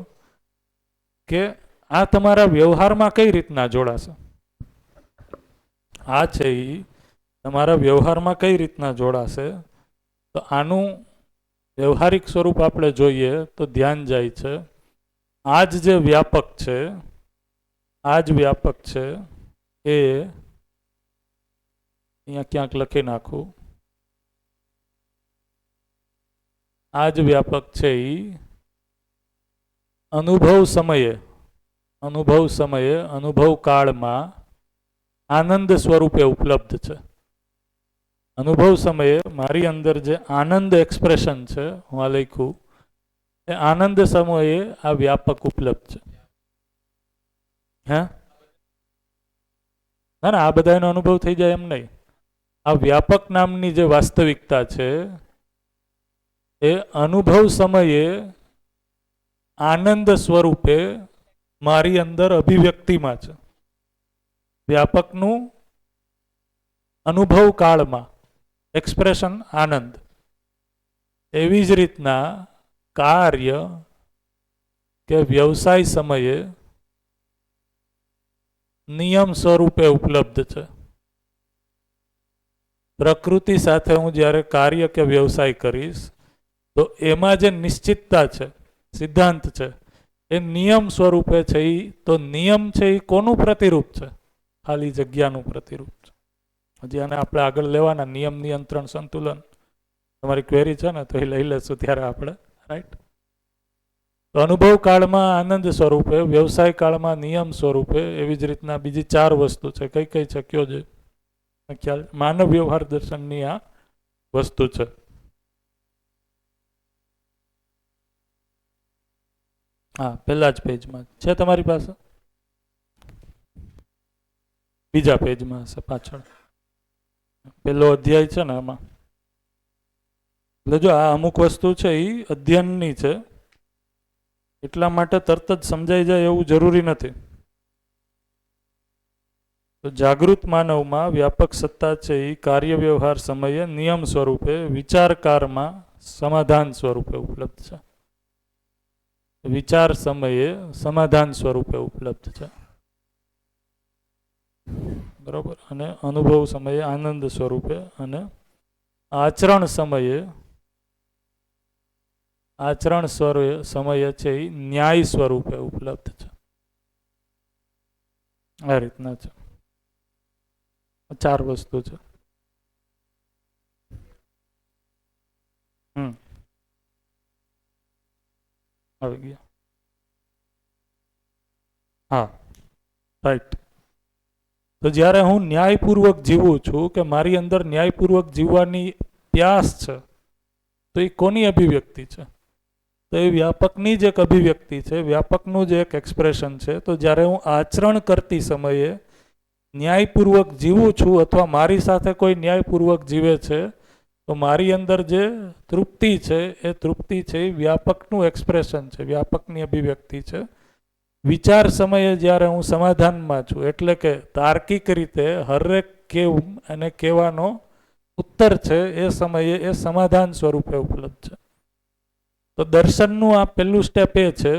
કે આ તમારા વ્યવહારમાં કઈ રીતના જોડાશે. આ છે એ તમારા વ્યવહારમાં કઈ રીતના જોડાશે. તો આનું વ્યવહારિક સ્વરૂપ આપણે જોઈએ તો ધ્યાન જાય છે. આ જ જે વ્યાપક છે, આ જ વ્યાપક છે એ અહીંયા ક્યાંક લખી નાખું. આ જ વ્યાપક છે એ અનુભવ સમયે અનુભવ કાળમાં આનંદ સ્વરૂપે ઉપલબ્ધ છે. અનુભવ સમયે મારી અંદર જે આનંદ એક્સપ્રેશન છે, હું આ લખ્યું, એ આનંદ સમયે આ વ્યાપક ઉપલબ્ધ છે. હે ના ના, આ બધાનો અનુભવ થઈ જાય એમ નહીં. આ વ્યાપક નામની જે વાસ્તવિકતા છે એ અનુભવ સમયે આનંદ સ્વરૂપે મારી અંદર અભિવ્યક્તિમાં છે. વ્યાપકનું અનુભવ કાળમાં એક્સપ્રેશન આનંદ. એવી જ રીતના કાર્ય કે વ્યવસાય સમયે નિયમ સ્વરૂપે ઉપલબ્ધ છે. પ્રકૃતિ સાથે હું જ્યારે કાર્ય કે વ્યવસાય કરીશ તો એમાં જે નિશ્ચિતતા છે, સિદ્ધાંત છે, એ નિયમ સ્વરૂપે છે. તો નિયમ છે એ કોનું પ્રતિરૂપ છે? ખાલી જગ્યાનું પ્રતિરૂપ છે. હજી આને આપણે આગળ લેવાના, નિયમ, નિયંત્રણ, સંતુલન. તમારી ક્વેરી છે ને તો એ લઈ લેશું ત્યારે આપણે, રાઈટ? તો અનુભવ કાળમાં આનંદ સ્વરૂપે, વ્યવસાય કાળમાં નિયમ સ્વરૂપે, એવી જ રીતના બીજી 4 વસ્તુ છે. કઈ કઈ છે કયો છે ખ્યાલ? માનવ વ્યવહાર દર્શનની આ વસ્તુ છે. હા, પહેલા જ પેજમાં છે તમારી પાસે, બીજા પેજમાં હશે પાછળ. પેલો અધ્યાય છે ને એમાં. એટલે જો આ અમુક વસ્તુ છે એ અધ્યયનની છે, એટલા માટે તરત જ સમજાઈ જાય એવું જરૂરી નથી. તો જાગૃત માનવમાં વ્યાપક સત્તા છે એ કાર્ય વ્યવહાર સમયે નિયમ સ્વરૂપે, વિચારકારમાં સમાધાન સ્વરૂપે ઉપલબ્ધ છે. વિચાર સમયે સમાધાન સ્વરૂપે ઉપલબ્ધ છે, બરોબર. અને અનુભવ સમયે આનંદ સ્વરૂપે, અને આચરણ સમયે સમયે છે એ ન્યાય સ્વરૂપે ઉપલબ્ધ છે. આ રીતના છે. 4 વસ્તુ છે. આવી ગયા. હા, રાઈટ. તો જ્યારે હું ન્યાયપૂર્વક જીવું છું, કે મારી અંદર ન્યાયપૂર્વક જીવવાની પ્યાસ છે, તો એ કોની અભિવ્યક્તિ છે? તો એ વ્યાપકની જ એક અભિવ્યક્તિ છે, વ્યાપકનું જ એક એક્સપ્રેશન છે. તો જ્યારે હું આચરણ કરતી સમયે ન્યાયપૂર્વક જીવું છું, અથવા મારી સાથે કોઈ ન્યાયપૂર્વક જીવે છે, તો મારી અંદર જે તૃપ્તિ છે એ તૃપ્તિ છે એ વ્યાપકનું એક્સપ્રેશન છે, વ્યાપકની અભિવ્યક્તિ છે. વિચાર સમયે જ્યારે હું સમાધાનમાં છું, એટલે કે તાર્કિક રીતે હરેક કેવું અને કહેવાનો ઉત્તર છે, એ સમયે એ સમાધાન સ્વરૂપે ઉપલબ્ધ છે. તો દર્શનનું આ પહેલું સ્ટેપ એ છે,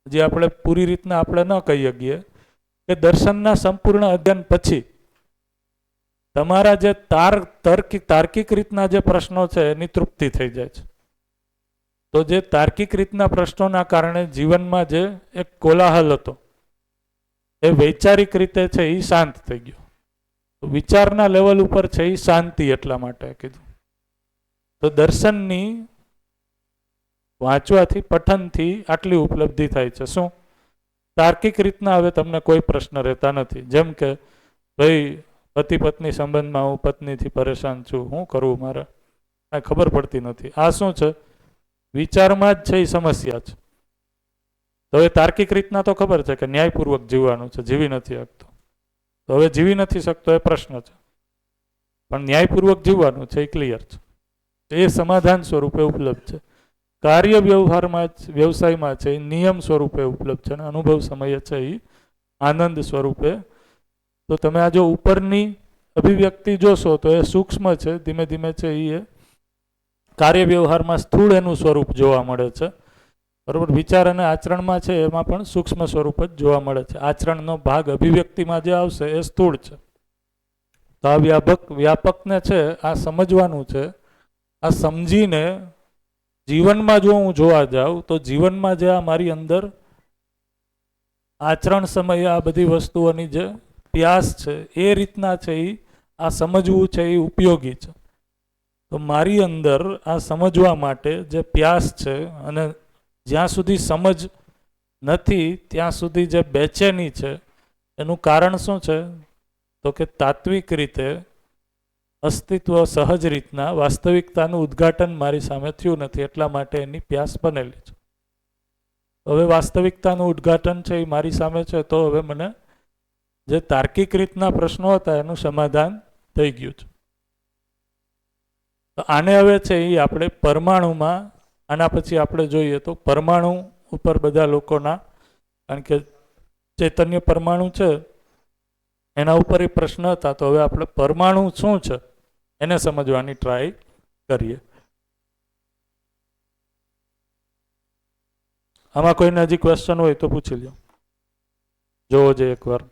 જે આપણે પૂરી રીતના આપણે ન કહી શકીએ, કે દર્શનના સંપૂર્ણ અધ્યયન પછી તમારા જે તાર્કિક રીતના જે પ્રશ્નો છે એની તૃપ્તિ થઈ જાય છે. તો જે તાર્કિક રીતના પ્રશ્નોના કારણે જીવનમાં જે એક કોલાહલ હતો, એ વૈચારિક રીતે છે એ શાંત થઈ ગયો. તો વિચારના લેવલ ઉપર છે એ શાંતિ, એટલા માટે કીધું. તો દર્શનની વાંચવાથી, પઠનથી આટલી ઉપલબ્ધિ થાય છે. શું? તાર્કિક રીતના હવે તમને કોઈ પ્રશ્ન રહેતા નથી. જેમ કે ભાઈ, પતિ પત્ની સંબંધમાં હું પત્નીથી પરેશાન છું, શું કરવું મારે, કાંઈ ખબર પડતી નથી. આ શું છે? વિચારમાં જ છે એ સમસ્યા છે. તો હવે તાર્કિક રીતના તો ખબર છે કે ન્યાયપૂર્વક જીવવાનું છે, જીવી નથી શકતો. તો હવે જીવી નથી શકતો એ પ્રશ્ન છે, પણ ન્યાયપૂર્વક જીવવાનું છે એ ક્લિયર છે. એ સમાધાન સ્વરૂપે ઉપલબ્ધ છે. કાર્ય વ્યવહારમાં, વ્યવસાયમાં છે એ નિયમ સ્વરૂપે ઉપલબ્ધ છે, અને અનુભવ સમયે છે એ આનંદ સ્વરૂપે. તો તમે આ જો ઉપરની અભિવ્યક્તિ જોશો તો એ સૂક્ષ્મ છે, ધીમે ધીમે છે એ કાર્ય વ્યવહારમાં સ્થૂળ એનું સ્વરૂપ જોવા મળે છે, બરોબર. વિચાર અને આચરણમાં છે એમાં પણ સૂક્ષ્મ સ્વરૂપ જ જોવા મળે છે. આચરણનો ભાગ અભિવ્યક્તિમાં જે આવશે એ સ્થૂળ છે. તો આ વ્યાપકને છે આ સમજવાનું છે. આ સમજીને જીવનમાં જો હું જોવા જાઉં તો જીવનમાં જે આ મારી અંદર આચરણ સમયે આ બધી વસ્તુઓની જે પ્યાસ છે એ રીતના છે એ આ સમજવું છે એ ઉપયોગી છે. તો મારી અંદર આ સમજવા માટે જે પ્યાસ છે, અને જ્યાં સુધી સમજ નથી ત્યાં સુધી જે બેચેની છે, એનું કારણ શું છે? તો કે તાત્વિક રીતે અસ્તિત્વ સહજ રીતના વાસ્તવિકતાનું ઉદ્ઘાટન મારી સામે થયું નથી, એટલા માટે એની પ્યાસ બનેલી છે. હવે વાસ્તવિકતાનું ઉદ્ઘાટન છે એ મારી સામે છે, તો હવે મને જે તાર્કિક રીતના પ્રશ્નો હતા એનું સમાધાન થઈ ગયું છે. તો આને હવે છે એ આપણે પરમાણુમાં, આના પછી આપણે જોઈએ તો પરમાણુ ઉપર બધા લોકોના, કારણ કે ચૈતન્ય પરમાણુ છે એના ઉપર એ પ્રશ્ન હતા, તો હવે આપણે પરમાણુ શું છે એને સમજવાની ટ્રાય કરીએ. આમાં કોઈને હજી ક્વેશ્ચન હોય તો પૂછી લો. જોવો જોઈએ એકવાર.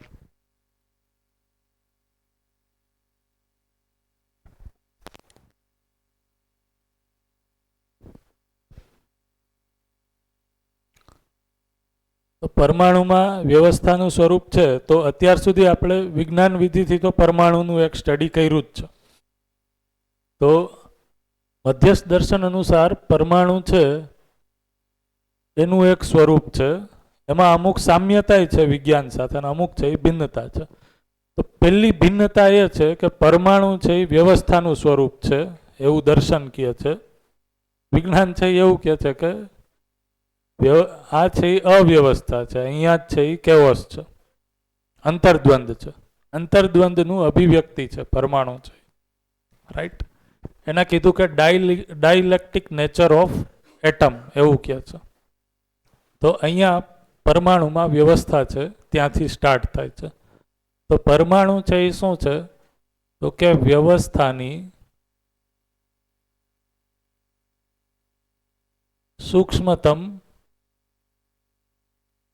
તો પરમાણુમાં વ્યવસ્થાનું સ્વરૂપ છે, તો અત્યાર સુધી આપણે વિજ્ઞાન વિધિથી તો પરમાણુનું એક સ્ટડી કર્યું જ છે. તો મધ્યસ્થ દર્શન અનુસાર પરમાણુ છે એનું એક સ્વરૂપ છે, એમાં અમુક સામ્યતા છે વિજ્ઞાન સાથે અને અમુક છે એ ભિન્નતા છે. તો પહેલી ભિન્નતા એ છે કે પરમાણુ છે એ વ્યવસ્થાનું સ્વરૂપ છે એવું દર્શન કહે છે. વિજ્ઞાન છે એવું કહે છે કે આ છે એ અવ્યવસ્થા છે, અહીંયા જ છે એ કેઓસ છે, અંતર્દ્વંદ છે. અંતર્દ્વંદનું અભિવ્યક્તિ છે પરમાણુ છે, રાઈટ. એના કીધું કે ડાઇલેક્ટિક નેચર ઓફ એટમ એવું કહે છે. તો અહીંયા પરમાણુમાં વ્યવસ્થા છે, ત્યાંથી સ્ટાર્ટ થાય છે. તો પરમાણુ છે એ શું છે તો કે વ્યવસ્થાની સૂક્ષ્મતમ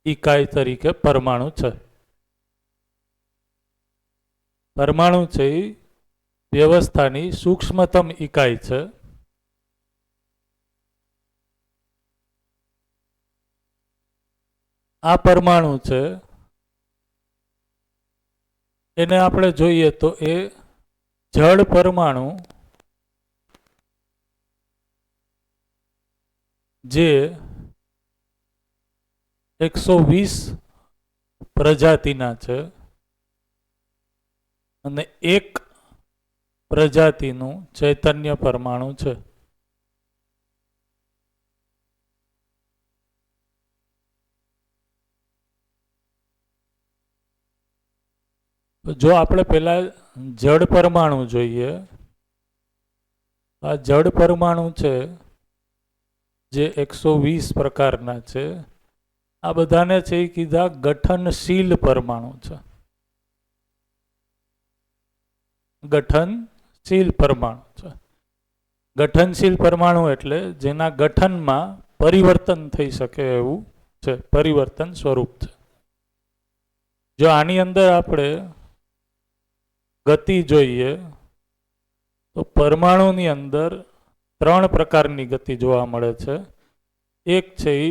ઇકાઈ તરીકે પરમાણુ છે. પરમાણુ છે એ વ્યવસ્થાની સૂક્ષ્મતમ ઇકાઈ છે. આ પરમાણુ છે એને આપણે જોઈએ તો એ જળ પરમાણુ જે 120 પ્રજાતિના છે અને એક પ્રજાતિનું ચૈતન્ય પરમાણુ છે. જો આપણે પહેલા જળ પરમાણુ જોઈએ, આ જળ પરમાણુ છે જે 120 પ્રકારના છે, આ બધાને છે એ કીધા ગઠનશીલ પરમાણુ છે. ગઠનશીલ પરમાણુ છે. ગઠનશીલ પરમાણુ એટલે જેના ગઠનમાં પરિવર્તન થઈ શકે એવું છે, પરિવર્તન સ્વરૂપ છે. જો આની અંદર આપણે ગતિ જોઈએ તો પરમાણુની અંદર 3 પ્રકારની ગતિ જોવા મળે છે. એક છે એ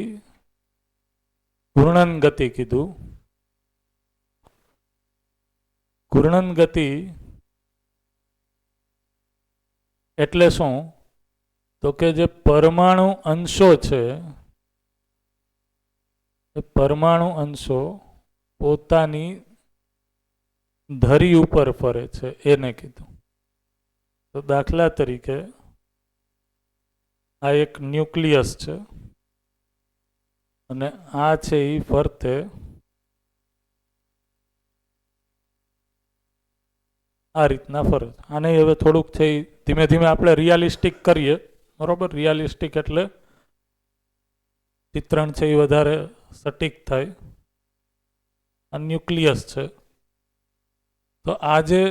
ઘૂર્ણન ગતિ કીધું. ઘૂર્ણન ગતિ એટલે શું તો કે જે પરમાણુ અંશો છે એ પરમાણુ અંશો પોતાની ધરી ઉપર ફરે છે એને કીધું. તો દાખલા તરીકે આ એક ન્યુક્લિયસ છે અને આ છે એ ફરતે આ રીતના ફરે. આને હવે થોડુંક છે ધીમે ધીમે આપણે રિયાલિસ્ટિક કરીએ, બરોબર. રિયાલિસ્ટિક એટલે ચિત્રણ છે એ વધારે સટીક થાય. આ ન્યુક્લિયસ છે, તો આ જે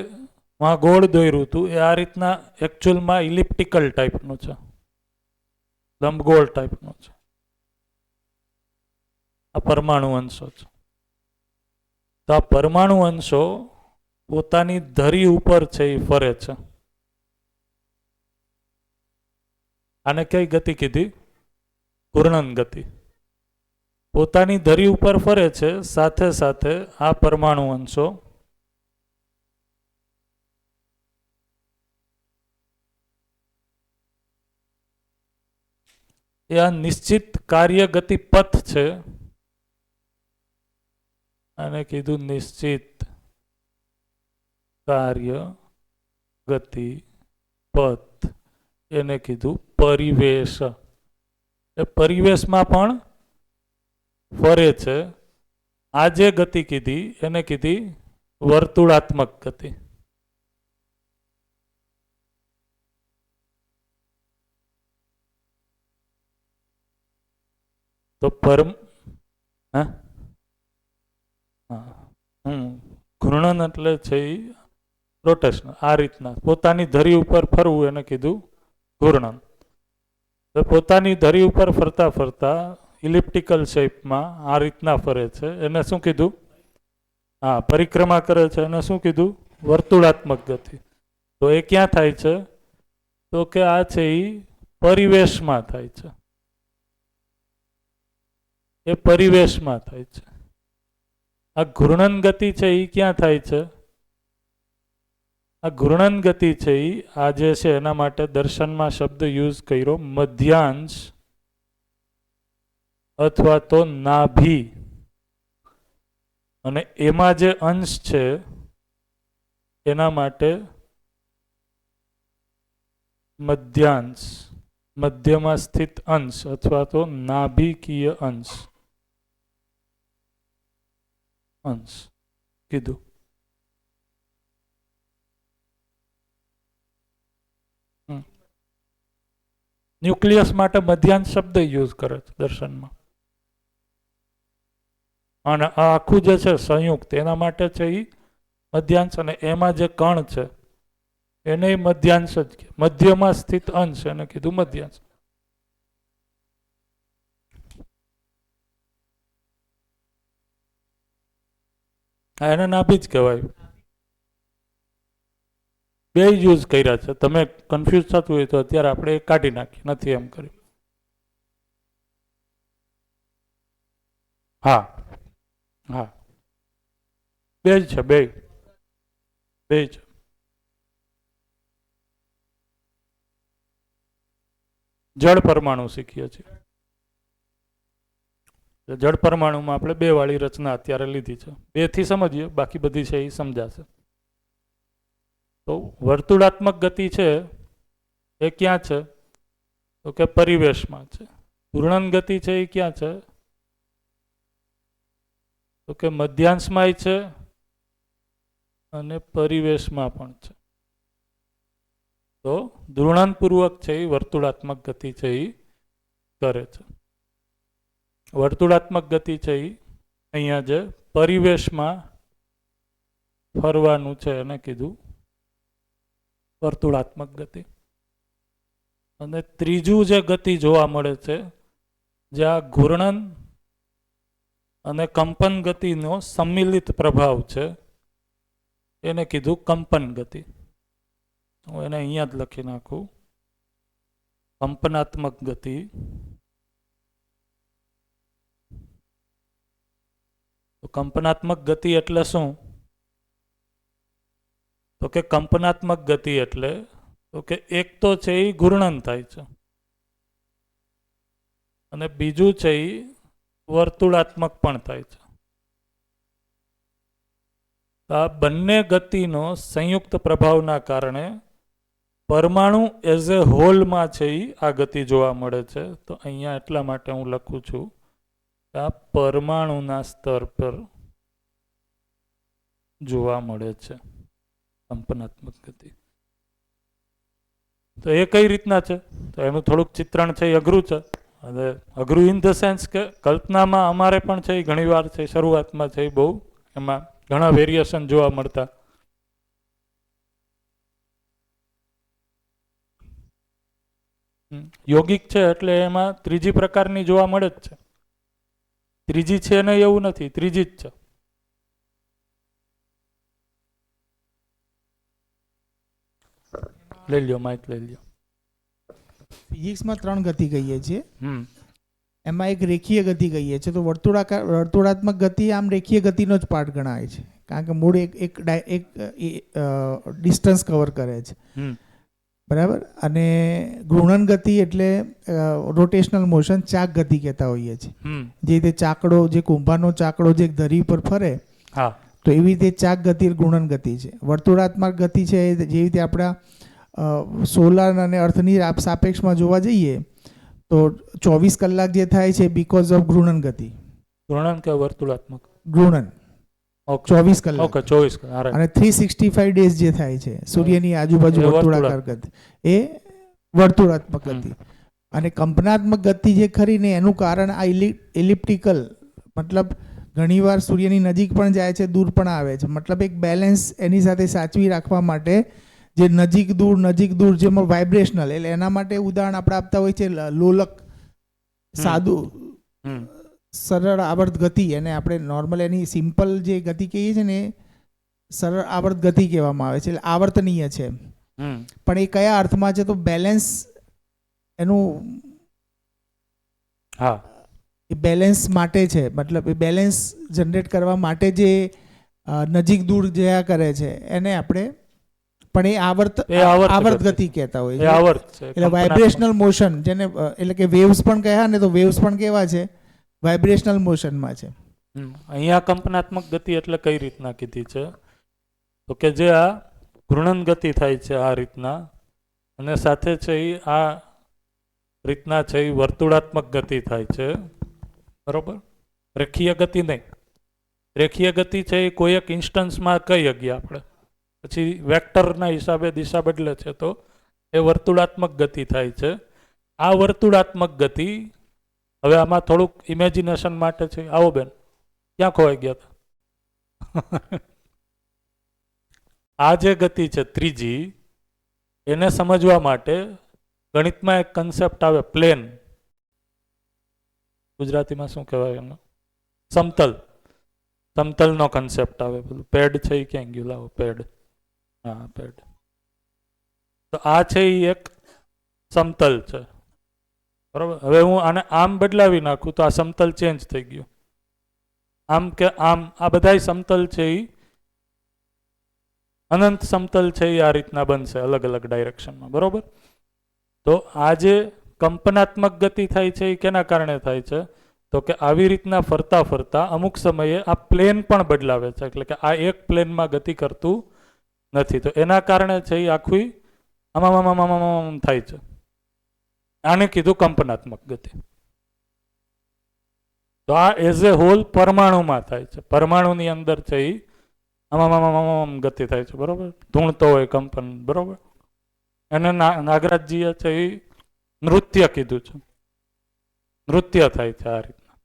ગોળ દોર્યું હતું એ આ રીતના એકચ્યુઅલમાં ઇલિપ્ટિકલ ટાઈપનું છે, લંબગોળ ટાઈપનું છે. આ પરમાણુ અંશો છે. તો આ પરમાણુ અંશો પોતાની ધરી ઉપર છે એ ફરે છે. આને કઈ ગતિ કીધી? ઘૂર્ણન ગતિ. પોતાની ધરી ઉપર ફરે છે, સાથે સાથે આ પરમાણુ અંશો એ આ નિશ્ચિત કાર્ય ગતિ પથ છે, અને કીધું નિશ્ચિત કાર્ય ગતિ પથ, એને કીધું પરિવેશ. એ પરિવેશમાં પણ ફરે છે. આ જે ગતિ કીધી એને કીધી વર્તુળાત્મક ગતિ. તો ઘૂર્ણન એટલે છે એ રોટેશન, આ રીતના પોતાની ધરી ઉપર ફરવું એને કીધું ઘૂર્ણન. તો પોતાની ધરી ઉપર ફરતા ફરતા ઇલિપ્ટિકલ શેપમાં આ રીતના ફરે છે એને શું કીધું? હા, પરિક્રમા કરે છે એને શું કીધું? વર્તુળાત્મક ગતિ. તો એ ક્યાં થાય છે? તો કે આ છે એ પરિવેશમાં થાય છે, એ પરિવેશમાં થાય છે. આ ઘૂર્ણન ગતિ છે એ ક્યાં થાય છે? આ ઘૂર્ણન ગતિ છે એ આ જે છે એના માટે દર્શનમાં શબ્દ યુઝ કર્યો મધ્યાંશ અથવા તો નાભી, અને એમાં જે અંશ છે એના માટે મધ્યાંશ, મધ્યમાં સ્થિત અંશ અથવા તો નાભિકીય અંશ કીધું. ન્યુક્લિયસ માટે મધ્યાંશ શબ્દ યુઝ કરે છે દર્શનમાં. અને આ આખું જે છે સંયુક્ત એના માટે છે એ મધ્યાંશ, અને એમાં જે કણ છે એને મધ્યાંશ જ કે મધ્યમાં સ્થિત અંશ એને કીધું મધ્યાંશ. એને નાભી જ કહેવાય. બે યુઝ કર્યા છે. તમે કન્ફ્યુઝ થતું હોય તો અત્યારે આપણે કાઢી નાખીએ, નથી એમ કર્યું. હા હા, બે જ છે, બે છે. જળ પરમાણુ શીખીએ છીએ. જળ પરમાણુમાં આપણે બે વાળી રચના અત્યારે લીધી છે. બે થી સમજીએ, બાકી બધી છે એ સમજાશે. તો વર્તુળાત્મક ગતિ છે એ ક્યાં છે? તો કે પરિવેશમાં છે. ઘૂર્ણન ગતિ છે એ ક્યાં છે? તો કે મધ્યાંશમાં છે અને પરિવેશમાં પણ છે. તો ઘૂર્ણનપૂર્વક છે એ વર્તુળાત્મક ગતિ છે એ કરે છે. વર્તુળાત્મક ગતિ છે એ અહીંયા જે પરિવેશમાં ફરવાનું છે એને કીધું વર્તુળાત્મક ગતિ. અને ત્રીજું જે ગતિ જોવા મળે છે, જે આ ઘૂર્ણન અને કંપન ગતિનો સંમિલિત પ્રભાવ છે એને કીધું કંપન ગતિ. હું એને અહીંયા જ લખી નાખું, કંપનાત્મક ગતિ. તો કંપનાત્મક ગતિ એટલે શું? તો કે કંપનાત્મક ગતિ એટલે તો કે એક તો છે એ ઘૂર્ણન થાય છે અને બીજું છે એ વર્તુળાત્મક પણ થાય છે. આ બંને ગતિનો સંયુક્ત પ્રભાવના કારણે પરમાણુ એઝ એ હોલમાં છે એ આ ગતિ જોવા મળે છે. તો અહીંયા એટલા માટે હું લખું છું કે આ પરમાણુના સ્તર પર જોવા મળે છે કંપનાત્મક ગતિ. તો એ કઈ રીતના છે? તો એનું થોડુંક ચિત્રણ છે એ અઘરું છે. અને અઘરું ઇન ધ સેન્સ કે કલ્પનામાં અમારે પણ છે એ ઘણી વાર છે શરૂઆતમાં છે એ બહુ એમાં ઘણા વેરિએશન જોવા મળતા. યોગિક છે એટલે એમાં ત્રીજી પ્રકારની જોવા મળે જ છે. ત્રીજી છે નહીં એવું નથી, ત્રીજી જ છે. લઈ લ્યો, માઇક લઈ લ્યો. ફિઝિક્સમાં 3 ગતિ કહીએ છીએ, એમાં એક રેખીય ગતિ કહીએ છીએ. તો વર્તુળાત્મક ગતિ આમ રેખીય ગતિનો જ પાર્ટ ગણાય છે, કારણ કે મૂળ એક ડિસ્ટન્સ કવર કરે છે, બરાબર. અને ઘૂર્ણન ગતિ એટલે રોટેશનલ મોશન, ચાક ગતિ કહેતા હોઈએ છીએ. જે રીતે ચાકડો, જે કુંભારનો ચાકડો જે ધરી પર ફરે, તો એવી રીતે ચાક ગતિ ઘૂર્ણન ગતિ છે. વર્તુળાત્મક ગતિ છે જે રીતે આપણા સોલાર અને અર્થની સાપેક્ષમાં જોવા જઈએ તો 24 કલાક જે થાય છે બીકોઝ ઓફ ઘૂર્ણન ગતિ. ઘૂર્ણન કે વર્તુળાત્મક? ઘૂર્ણન. 24 કલાક. ઓકે, 24 કલાક. અને 365 ડેઝ જે થાય છે સૂર્યની આજુબાજુ વર્તુળાકાર ગતિ, એ વર્તુળાત્મક ગતિ. અને કંપનાત્મક ગતિ જે ખરી ને એનું કારણ આ ઇલિપ્ટિકલ મતલબ ઘણીવાર સૂર્યની નજીક પણ જાય છે, દૂર પણ આવે છે, મતલબ એક બેલેન્સ એની સાથે સાચવી રાખવા માટે જે નજીક દૂર જેમાં વાઇબ્રેશનલ એટલે એના માટે ઉદાહરણ આપણે આપતા હોય છે લોલક, સાદું સરળ આવર્ત ગતિ, અને આપણે નોર્મલ એની સિમ્પલ જે ગતિ કહીએ છીએ ને સરળ આવર્ત ગતિ કહેવામાં આવે છે, એટલે આવર્તનીય છે. પણ એ કયા અર્થમાં છે? તો બેલેન્સ એનું એ બેલેન્સ માટે છે, મતલબ એ બેલેન્સ જનરેટ કરવા માટે જે નજીક દૂર જયા કરે છે એને આપણે પણ એ આવર્ત ગતિ કહેતા હોય છે. એટલે વાઇબ્રેશનલ મોશન જેને એટલે કે વેવ્સ પણ કહ્યા ને, તો વેવ્સ પણ કેવા છે? વાઇબ્રેશનલ મોશનમાં છે. અહીંયા કંપનાત્મક ગતિ એટલે કઈ રીતના કીધી છે? તો કે જે આ ઘૂર્ણન ગતિ થાય છે આ રીતના, અને સાથે છે એ આ રીતના છે એ વર્તુળાત્મક ગતિ થાય છે, બરોબર? રેખીય ગતિ નહીં. રેખીય ગતિ છે એ કોઈ એક ઇન્સ્ટન્સમાં કહી શકીએ આપણે, પછી વેક્ટરના હિસાબે દિશા બદલે છે, તો એ વર્તુળાત્મક ગતિ થાય છે. આ વર્તુળાત્મક ગતિ હવે આમાં થોડુંક ઇમેજિનેશન માટે છે. આવો બેન, ક્યાં ખોવાઈ ગયા હતા? આ જે ગતિ છે ત્રીજી, એને સમજવા માટે ગણિતમાં એક કન્સેપ્ટ આવે પ્લેન. ગુજરાતીમાં શું કહેવાય એનો? સમતલ. સમતલનો કન્સેપ્ટ આવે. પેલું પેડ છે એ ક્યાં ગયું? લાવો પેડ. હા, પેડ. તો આ છે એ એક સમતલ છે, બરોબર? હવે હું આને આમ બદલાવી નાખું તો આ સમતલ ચેન્જ થઈ ગયું. આમ કે આમ, આ બધા સમતલ છે એ અનંત સમતલ છે એ આ રીતના બનશે અલગ અલગ ડાયરેક્શનમાં, બરોબર? તો આ જે કંપનાત્મક ગતિ થાય છે એ કેના કારણે થાય છે? તો કે આવી રીતના ફરતા ફરતા અમુક સમયે આ પ્લેન પણ બદલાવે છે, એટલે કે આ એક પ્લેનમાં ગતિ કરતું નથી, તો એના કારણે છે એ આખું આમ થાય છે. આને કીધું કંપનાત્મક ગતિ. તો આ એઝ એ હોલ પરમાણુમાં થાય છે. પરમાણુની અંદર છે એ આમ ગતિ થાય છે, બરોબર? ધૂણતો હોય કંપન, બરોબર? એને નાગરાજજીએ છે એ નૃત્ય કીધું છે. નૃત્ય થાય છે આ રીતના.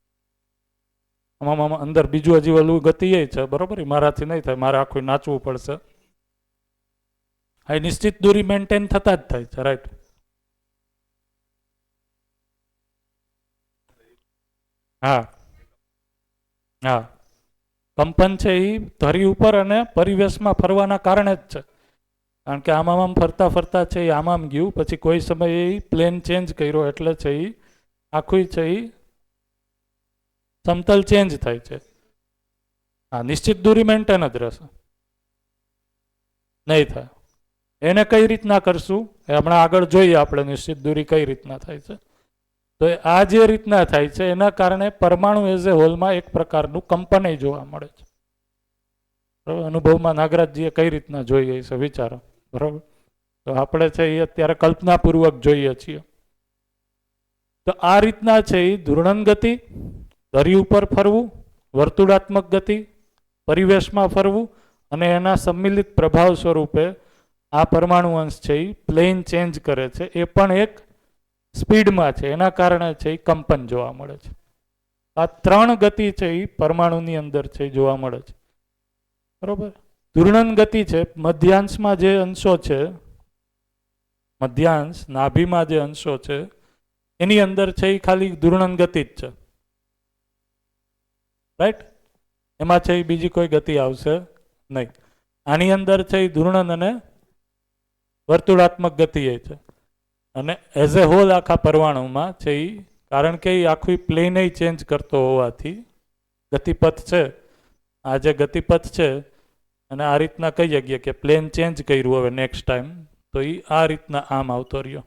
આમાં અંદર બીજું હજી ઓલું ગતિ એ છે, બરોબર? એ મારાથી નહીં થાય, મારે આખું નાચવું પડશે. આ નિશ્ચિત દૂરી મેન્ટેન થતા જ થાય છે, રાઈટ? હા હા, કંપન છે એ ધરી ઉપર અને પરિવેશમાં ફરવાના કારણે જ છે. કારણ કે આમ ફરતા ફરતા છે એ આમ ગયું, પછી કોઈ સમયે પ્લેન ચેન્જ કર્યો એટલે છે એ આખું છે એ સમતલ ચેન્જ થાય છે. હા, નિશ્ચિત દૂરી મેન્ટેન જ રહેશે, નહીં થાય. એને કઈ રીતના કરશું એ હમણાં આગળ જોઈએ આપણે, નિશ્ચિત દૂરી કઈ રીતના થાય છે. તો આ જે રીતના થાય છે એના કારણે પરમાણુ એઝ એ હોલમાં એક પ્રકારનું કંપન જોવા મળે છે, બરાબર? અનુભવમાં નાગરાજજીએ કઈ રીતના જોઈએ છે વિચારો, બરાબર? તો આપણે છે એ અત્યારે કલ્પનાપૂર્વક જોઈએ છીએ. તો આ રીતના છે એ ઘૂર્ણન ગતિ, ધરી ઉપર ફરવું, વર્તુળાત્મક ગતિ, પરિવેશમાં ફરવું, અને એના સંમિલિત પ્રભાવ સ્વરૂપે આ પરમાણુ અંશ છે એ પ્લેન ચેન્જ કરે છે. એ પણ એક સ્પીડમાં છે, એના કારણે છે એ કંપન જોવા મળે છે. આ ત્રણ ગતિ છે એ પરમાણુની અંદર છે જોવા મળે છે, બરોબર? ઘૂર્ણન ગતિ છે મધ્યાંશમાં જે અંશો છે, મધ્યાંશ નાભીમાં જે અંશો છે એની અંદર છે એ ખાલી ઘૂર્ણન ગતિ જ છે, રાઈટ? એમાં છે એ બીજી કોઈ ગતિ આવશે નહીં. આની અંદર છે એ ઘૂર્ણન અને વર્તુળાત્મક ગતિ એ છે. અને એઝ એ હોલ આખા પરમાણુમાં છે એ, કારણ કે એ આખું પ્લેન ચેન્જ કરતો હોવાથી ગતિપથ છે, આ જે ગતિપથ છે, અને આ રીતના કહી શકીએ કે પ્લેન ચેન્જ કર્યું હવે નેક્સ્ટ ટાઈમ, તો એ આ રીતના આમ આવતો રહ્યો,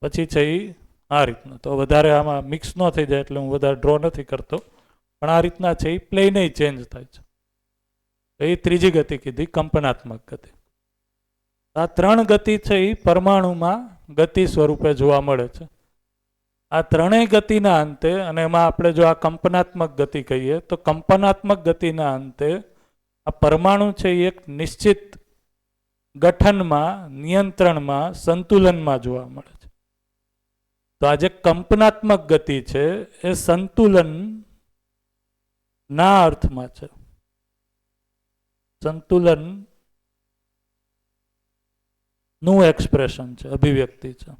પછી છે એ આ રીતના. તો વધારે આમાં મિક્સ ન થઈ જાય એટલે હું વધારે ડ્રો નથી કરતો, પણ આ રીતના છે એ પ્લેન ચેન્જ થાય છે. તો એ ત્રીજી ગતિ કીધી કંપનાત્મક ગતિ. આ ત્રણ ગતિ છે એ પરમાણુમાં ગતિ સ્વરૂપે જોવા મળે છે. આ ત્રણેય ગતિના અંતે, અને એમાં આપણે જો આ કંપનાત્મક ગતિ કહીએ તો કંપનાત્મક ગતિના અંતે આ પરમાણુ છે એ એક નિશ્ચિત ગઠનમાં, નિયંત્રણમાં, સંતુલનમાં જોવા મળે છે. તો આ જે કંપનાત્મક ગતિ છે એ સંતુલન ના અર્થમાં છે. સંતુલન નું એક્સપ્રેશન છે, અભિવ્યક્તિ છે.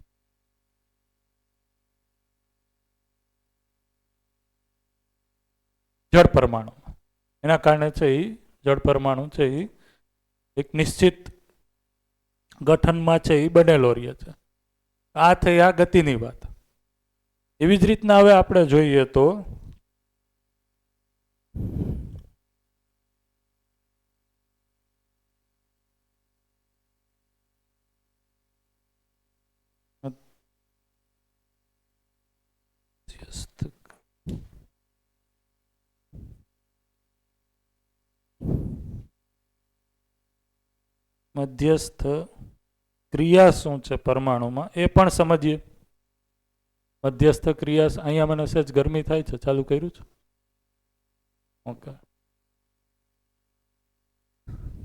જળ પરમાણુ એના કારણે છે એ જળ પરમાણુ છે એ એક નિશ્ચિત ગઠનમાં છે એ બનેલો રહે છે. આ થઈ આ ગતિની વાત. એવી જ રીતના હવે આપણે જોઈએ તો મધ્યસ્થ ક્રિયા શું છે પરમાણુમાં એ પણ સમજીએ. મધ્યસ્થ ક્રિયા અહીંયા મને સહેજ ગરમી થાય છે, ચાલુ કર્યું છે. ઓકે,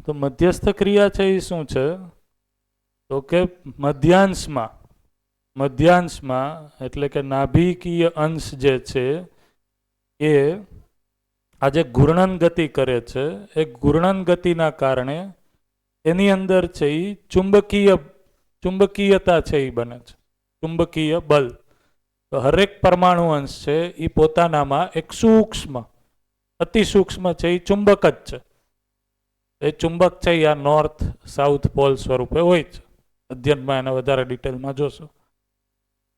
તો મધ્યસ્થ ક્રિયા છે એ શું છે? તો કે મધ્યાંશમાં એટલે કે નાભિકીય અંશ જે છે એ આજે ઘૂર્ણન ગતિ કરે છે. એ ઘૂર્ણન ગતિના કારણે એની અંદર છે એ ચુંબકીયતા છે એ બને છે, ચુંબકીય બલ. તો હરેક પરમાણુ અંશ છે એ પોતાનામાં એક સૂક્ષ્મ, અતિ સૂક્ષ્મ છે એ ચુંબક જ છે. એ ચુંબક છે એ આ નોર્થ સાઉથ પોલ સ્વરૂપે હોય છે. અધ્યયનમાં એને વધારે ડિટેલમાં જોશો.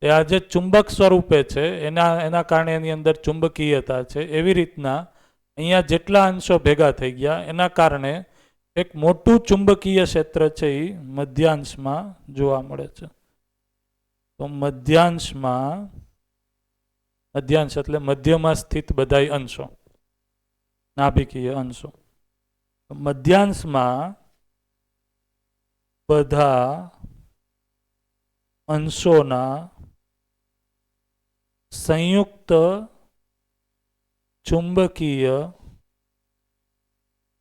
એ આ જે ચુંબક સ્વરૂપે છે એના કારણે એની અંદર ચુંબકીયતા છે. એવી રીતના અહીંયા જેટલા અંશો ભેગા થઈ ગયા એના કારણે એક મોટું ચુંબકીય ક્ષેત્ર છે એ મધ્યાંશમાં જોવા મળે છે. તો મધ્યાંશ એટલે મધ્યમાં સ્થિત બધાય અંશો, નાભિકીય અંશો. મધ્યાંશમાં બધા અંશોના સંયુક્ત ચુંબકીય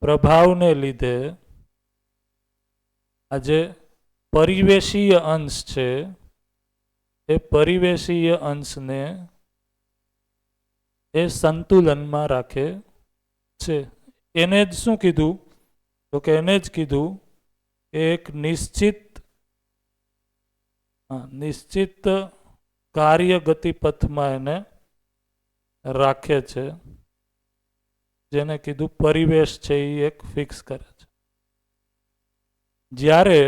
પ્રભાવને લીધે આ જે પરિવેશીય અંશ છે એ પરિવેશીય અંશને એ સંતુલનમાં રાખે છે. એને જ શું કીધું? તો કે એને જ કીધું એક નિશ્ચિત કાર્ય ગતિપથમાં એને રાખે છે, જેને કીધું પરિવેશ છે એ એક ફિક્સ કરે છે. જ્યારે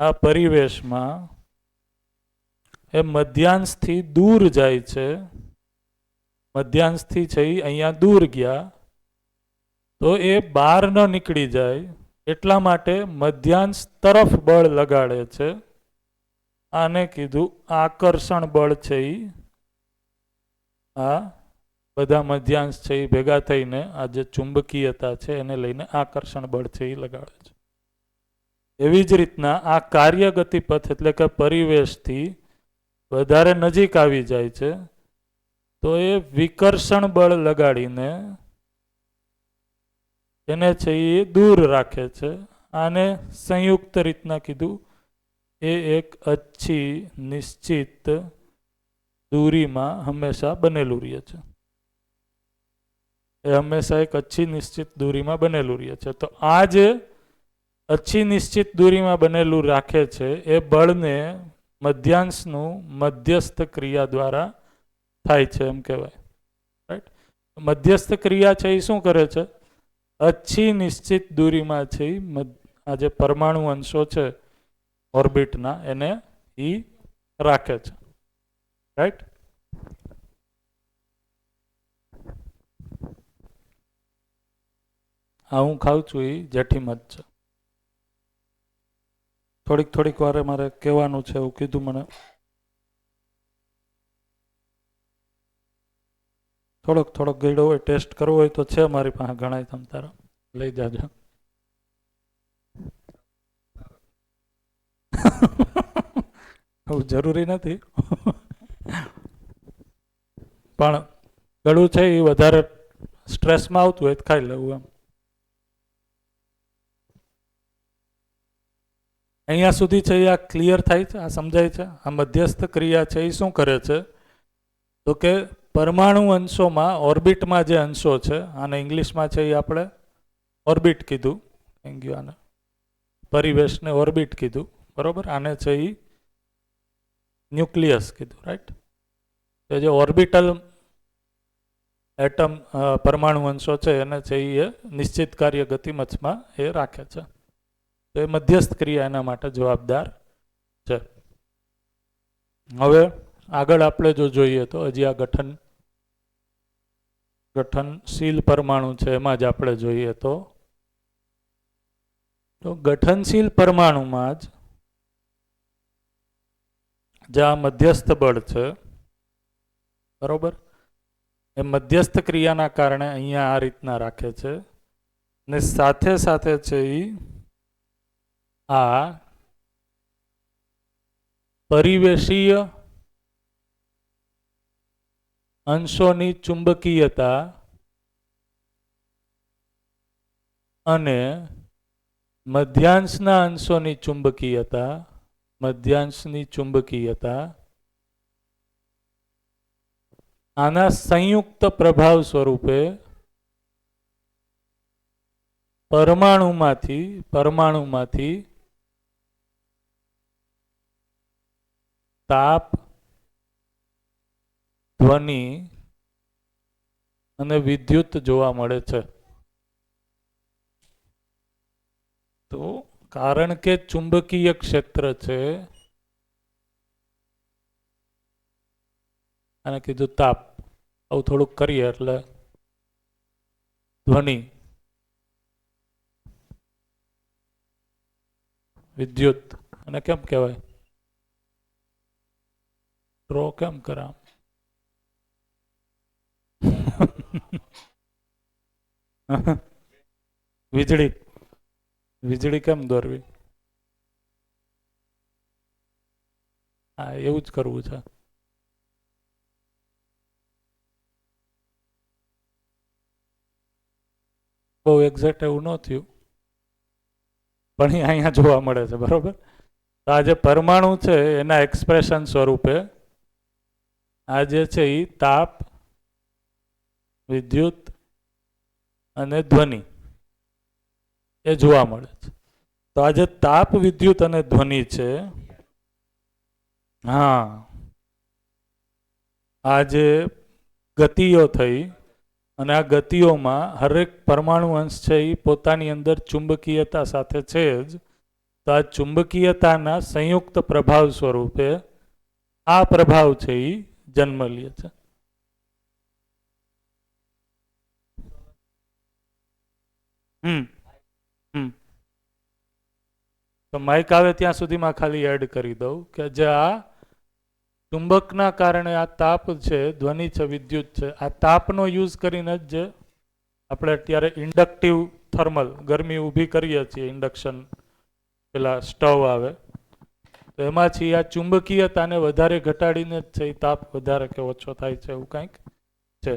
આ પરિવેશમાં એ મધ્યાંશથી દૂર જાય છે, મધ્યાંશથી છે એ અહીંયા દૂર ગયા તો એ બહાર ન નીકળી જાય એટલા માટે મધ્યાંશ તરફ બળ લગાડે છે. આને કીધું આકર્ષણ બળ છે એ આ બધા મધ્યાંશ છે એ ભેગા થઈને આ જે ચુંબકીયતા છે એને લઈને આકર્ષણ બળ છે એ લગાડે છે. એવી જ રીતના આ કાર્ય ગતિપથ એટલે કે પરિવેશથી વધારે નજીક આવી જાય છે તો એ વિકર્ષણ બળ લગાડીને એને છે એ દૂર રાખે છે. આને સંયુક્ત રીતના કીધું એ એક અચ્છી નિશ્ચિત દૂરીમાં હંમેશા બનેલું રહે છે. એ હંમેશા એક અચ્છી નિશ્ચિત દૂરીમાં બનેલું રહે છે. તો આ જે અચ્છી નિશ્ચિત દૂરીમાં બનેલું રાખે છે એ બળને મધ્યાંશનું મધ્યસ્થ ક્રિયા દ્વારા થાય છે એમ કહેવાય. રાઈટ? મધ્યસ્થ ક્રિયા છે એ શું કરે છે? અચ્છી નિશ્ચિત દૂરીમાં છે આ જે પરમાણુ અંશો છે ઓર્બિટના એને એ રાખે છે. રાઈટ? આ હું ખાઉં છું એ જેઠીમધ છે. થોડીક વારે મારે કહેવાનું છે એવું કીધું મને. થોડોક ગયડો હોય, ટેસ્ટ કરવો હોય તો છે મારી પાસે ઘણા, તમ તારા લઈ જાજો. જરૂરી નથી પણ ગળું છે એ વધારે સ્ટ્રેસમાં આવતું હોય તો ખાઈ લેવું એમ. અહીંયા સુધી છે એ આ ક્લિયર થાય છે, આ સમજાય છે? આ મધ્યસ્થ ક્રિયા છે એ શું કરે છે તો કે પરમાણુ અંશોમાં ઓર્બિટમાં જે અંશો છે, આને ઇંગ્લિશમાં છે એ આપણે ઓર્બિટ કીધું, થેન્ક યુ, આને પરિવેશને ઓર્બિટ કીધું, બરોબર? આને છે એ ન્યુક્લિયસ કીધું, રાઈટ? તો જે ઓર્બિટલ એટમ પરમાણુ અંશો છે એને છે એ નિશ્ચિત કાર્ય ગતિમથમાં એ રાખે છે. તો એ મધ્યસ્થ ક્રિયા એના માટે જવાબદાર છે. હવે આગળ આપણે જો જોઈએ તો હજી આ ગઠનશીલ પરમાણુ છે એમાં જ આપણે જોઈએ તો ગઠનશીલ પરમાણુમાં જ આ મધ્યસ્થ બળ છે, બરોબર? એ મધ્યસ્થ ક્રિયાના કારણે અહીંયા આ રીતના રાખે છે ને સાથે સાથે છે એ આ પરિવેશીય અંશોની ચુંબકીયતા અને મધ્યાંશના અંશોની ચુંબકીયતા આના સંયુક્ત પ્રભાવ સ્વરૂપે પરમાણુમાંથી તાપ, ધ્વનિ અને વિદ્યુત જોવા મળે છે. તો કારણ કે ચુંબકીય ક્ષેત્ર છે, અને કીધું તાપ, આવું થોડુંક કરીએ એટલે ધ્વનિ, વિદ્યુત, અને કેમ કહેવાય ડ્રો કેમ કરા વીજળી કેમ દોરવી? હા, એવું જ કરવું છે. બહુ એક્ઝેક્ટ એવું ન થયું, પણ અહીંયા જોવા મળે છે, બરોબર? તો આ જે પરમાણુ છે એના એક્સપ્રેશન સ્વરૂપે આ જે છે એ તાપ, વિદ્યુત અને ધ્વનિ એ જોવા મળે છે. તો આ જે તાપ, વિદ્યુત અને ધ્વનિ છે, હા, આ જે ગતિઓ થઈ અને આ ગતિઓમાં હરેક પરમાણુ અંશ છે એ પોતાની અંદર ચુંબકીયતા સાથે છે જ. તો આ ચુંબકીયતાના સંયુક્ત પ્રભાવ સ્વરૂપે આ પ્રભાવ છે એ જન્મ લે છે. તો માઇક આવે ત્યાં સુધીમાં ખાલી એડ કરી દઉં કે જે આ ચુંબકના કારણે આ તાપ છે, ધ્વનિ છે, વિદ્યુત છે, આ તાપનો યુઝ કરીને જ આપણે અત્યારે ઇન્ડક્ટિવ થર્મલ ગરમી ઊભી કરીએ છીએ, ઇન્ડક્શન પેલા સ્ટવ આવે તો એમાંથી આ ચુંબકીયતાને વધારે ઘટાડીને જ છે તાપ વધારે કે ઓછો થાય છે, એવું કંઈક છે,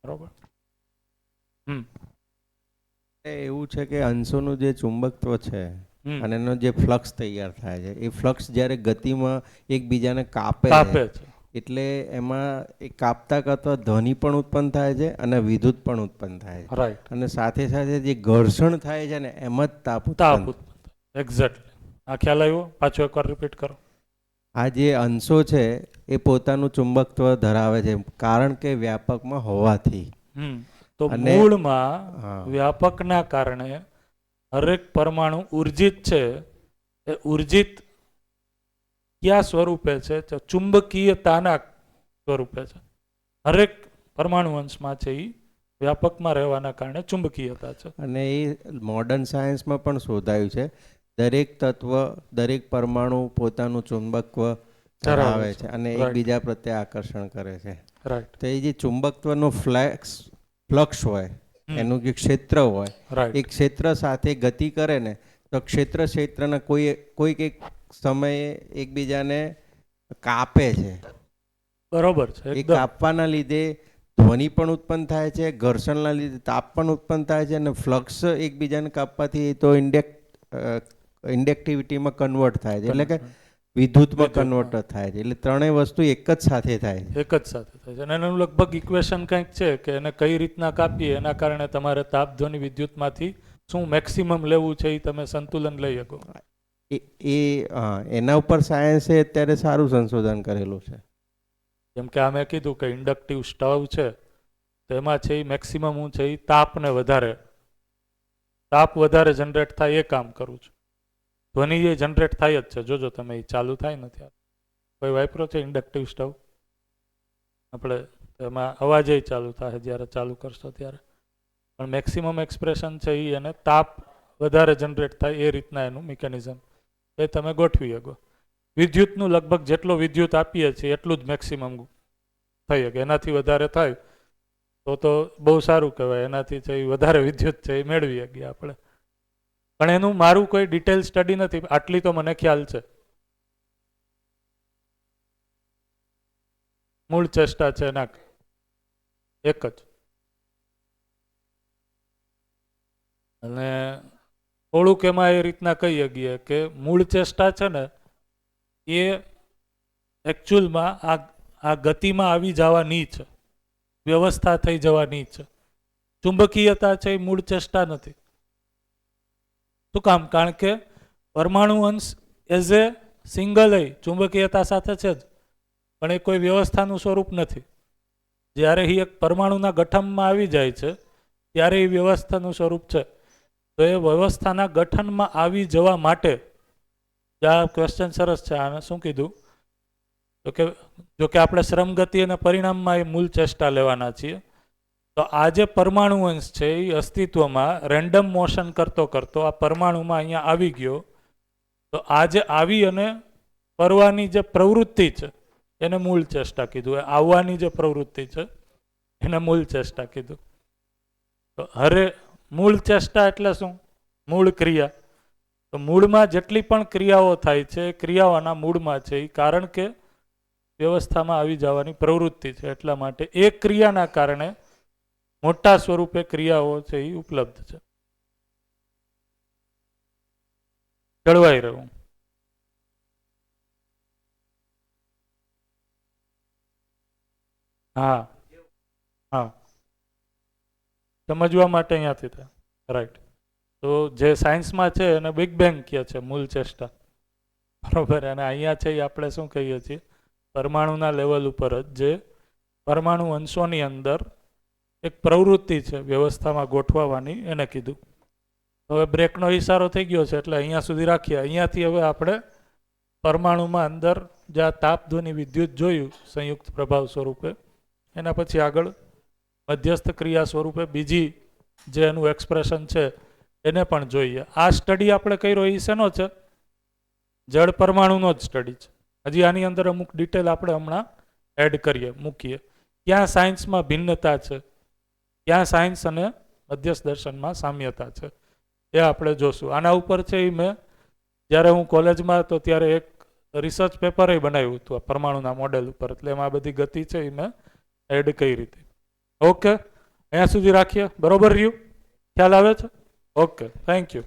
બરોબર? એવું છે કે અંશોનું જે ચુંબકત્વ છે અને એનો જે ફ્લક્સ તૈયાર થાય છે, એ ફ્લક્સ જ્યારે ગતિમાં એકબીજાને કાપે છે એટલે એમાં એ કાપતા કાપતા ધ્વનિ પણ ઉત્પન્ન થાય છે અને વિદ્યુત પણ ઉત્પન્ન થાય છે, રાઈટ? અને સાથે સાથે જે ઘર્ષણ થાય છે ને એમાં જ તાપ ઉત્પન્ન. એક્ઝેક્ટલી. આ ખ્યાલ આવ્યો? પાછો એકવાર રિપીટ કરો. આ જે અંશો છે એ પોતાનું ચુંબકત્વ ધરાવે છે કારણ કે વ્યાપકમાં હોવાથી. તો મૂળમાં વ્યાપકના કારણે હરેક પરમાણુ ઉર્જિત છે. એ ઉર્જિત કયા સ્વરૂપે છે? ચુંબકીયતાના સ્વરૂપે છે. હરેક પરમાણુ અંશમાં છે એ વ્યાપકમાં રહેવાના કારણે ચુંબકીયતા છે. અને એ મોડર્ન સાયન્સમાં પણ શોધાયું છે. દરેક તત્વ, દરેક પરમાણુ પોતાનું ચુંબકત્વ ધરાવે છે અને એકબીજા પ્રત્યે આકર્ષણ કરે છે. તો એ જે ચુંબકત્વનો ફ્લક્સ હોય, એનું જે ક્ષેત્ર હોય, એ ક્ષેત્ર સાથે ગતિ કરે ને તો ક્ષેત્રના કોઈક એક સમયે એકબીજાને કાપે છે. બરોબર છે. એ કાપવાના લીધે ધ્વનિ પણ ઉત્પન્ન થાય છે, ઘર્ષણના લીધે તાપ પણ ઉત્પન્ન થાય છે અને ફ્લક્સ એકબીજાને કાપવાથી તો ઇન્ડક્ટ ઇન્ડક્ટિવિટીમાં કન્વર્ટ થાય છે, એટલે કે વિદ્યુતમાં કન્વર્ટ થાય છે. એટલે ત્રણેય વસ્તુ એક જ સાથે થાય છે. એક જ સાથે થાય છે. અને એનું લગભગ ઇક્વેશન કંઈક છે કે એને કઈ રીતના કાપીએ એના કારણે તમારે તાપ ધ્વનિ વિદ્યુતમાંથી શું મેક્સિમમ લેવું છે એ તમે સંતુલન લઈ શકો. એના ઉપર સાયન્સે અત્યારે સારું સંશોધન કરેલું છે. જેમ કે આ મેં કીધું કે ઇન્ડક્ટિવ સ્ટવ છે તો એમાં છે એ મેક્સિમમ હું છે એ તાપ વધારે જનરેટ થાય એ કામ કરું છું. ધ્વનિ એ જનરેટ થાય જ છે, જોજો તમે એ ચાલુ થાય ને ત્યારે. કોઈ વાપરો છે ઇન્ડક્ટિવ સ્ટવ? આપણે એમાં અવાજ ચાલુ થાય જ્યારે ચાલુ કરશો ત્યારે, પણ મેક્સિમમ એક્સપ્રેશન છે એ એને તાપ વધારે જનરેટ થાય એ રીતના એનું મિકેનિઝમ એ તમે ગોઠવી શકો. વિદ્યુતનું લગભગ જેટલો વિદ્યુત આપીએ છીએ એટલું જ મેક્સિમમ થઈ શકે. એનાથી વધારે થાય તો બહુ સારું કહેવાય. એનાથી છે એ વધારે વિદ્યુત છે એ મેળવી શકીએ આપણે. પણ એનું મારું કોઈ ડિટેલ સ્ટડી નથી, આટલી તો મને ખ્યાલ છે. મૂળ ચેષ્ટા છે એના એક જ. અને થોડુંક એમાં એ રીતના કહી શકીએ કે મૂળ ચેષ્ટા છે ને એ એકચ્યુઅલમાં આ ગતિમાં આવી જવાની છે, વ્યવસ્થા થઈ જવાની છે. ચુંબકીયતા છે એ મૂળ ચેષ્ટા નથી. શું કામ? કારણ કે પરમાણુ અંશ એઝ એ સિંગલ ચુંબકીયતા સાથે છે જ, પણ એ કોઈ વ્યવસ્થાનું સ્વરૂપ નથી. જ્યારે એ એક પરમાણુના ગઠનમાં આવી જાય છે ત્યારે એ વ્યવસ્થાનું સ્વરૂપ છે. તો એ વ્યવસ્થાના ગઠનમાં આવી જવા માટે આ ક્વેશ્ચન સરસ છે. આને શું કીધું? જો કે આપણે શ્રમ ગતિ અને પરિણામમાં એ મૂળ ચેષ્ટા લેવાના છીએ. તો આ જે પરમાણુ અંશ છે એ અસ્તિત્વમાં રેન્ડમ મોશન કરતો આ પરમાણુમાં અહીંયા આવી ગયો. તો આ જે આવી અને ફરવાની જે પ્રવૃત્તિ છે એને મૂળ ચેષ્ટા કીધું. આવવાની જે પ્રવૃત્તિ છે એને મૂળ ચેષ્ટા કીધું. તો મૂળ ચેષ્ટા એટલે શું? મૂળ ક્રિયા. તો મૂળમાં જેટલી પણ ક્રિયાઓ થાય છે એ ક્રિયાઓના મૂળમાં છે એ કારણ કે વ્યવસ્થામાં આવી જવાની પ્રવૃત્તિ છે. એટલા માટે એ ક્રિયાના કારણે મોટા સ્વરૂપે ક્રિયાઓ છે એ ઉપલબ્ધ છે. જળવાઈ રહેવું. હા હા, સમજવા માટે અહીંયાથી થાય. રાઈટ. તો જે સાયન્સમાં છે એને બિગ બેંગ કહે છે મૂળ ચેષ્ટા, બરોબર. અને અહીંયા છે એ આપણે શું કહીએ છીએ? પરમાણુના લેવલ ઉપર જ જે પરમાણુ અંશોની અંદર એક પ્રવૃત્તિ છે વ્યવસ્થામાં ગોઠવવાની એને કીધું. હવે બ્રેકનો ઇશારો થઈ ગયો છે એટલે અહીંયા સુધી રાખીએ. અહીંયાથી હવે આપણે પરમાણુમાં અંદર જે આ તાપ ધ્વનિ વિદ્યુત જોયું સંયુક્ત પ્રભાવ સ્વરૂપે, એના પછી આગળ મધ્યસ્થ ક્રિયા સ્વરૂપે બીજી જે એનું એક્સપ્રેશન છે એને પણ જોઈએ. આ સ્ટડી આપણે કર્યો એ શેનો છે? જળ પરમાણુનો જ સ્ટડી છે. હજી આની અંદર અમુક ડિટેલ આપણે હમણાં એડ મૂકીએ. ક્યાં સાયન્સમાં ભિન્નતા છે, ક્યાં સાયન્સ અને મધ્યસ્થ દર્શનમાં સામ્યતા છે એ આપણે જોશું. આના ઉપર છે એ મેં જ્યારે હું કોલેજમાં હતો ત્યારે એક રિસર્ચ પેપર બનાવ્યું હતું આ પરમાણુના મોડેલ ઉપર. એટલે એમાં આ બધી ગતિ છે એ મેં એડ કરી હતી. ઓકે, અહીંયા સુધી રાખીએ. બરોબર રહ્યું? ખ્યાલ આવે છે? Okay, thank you.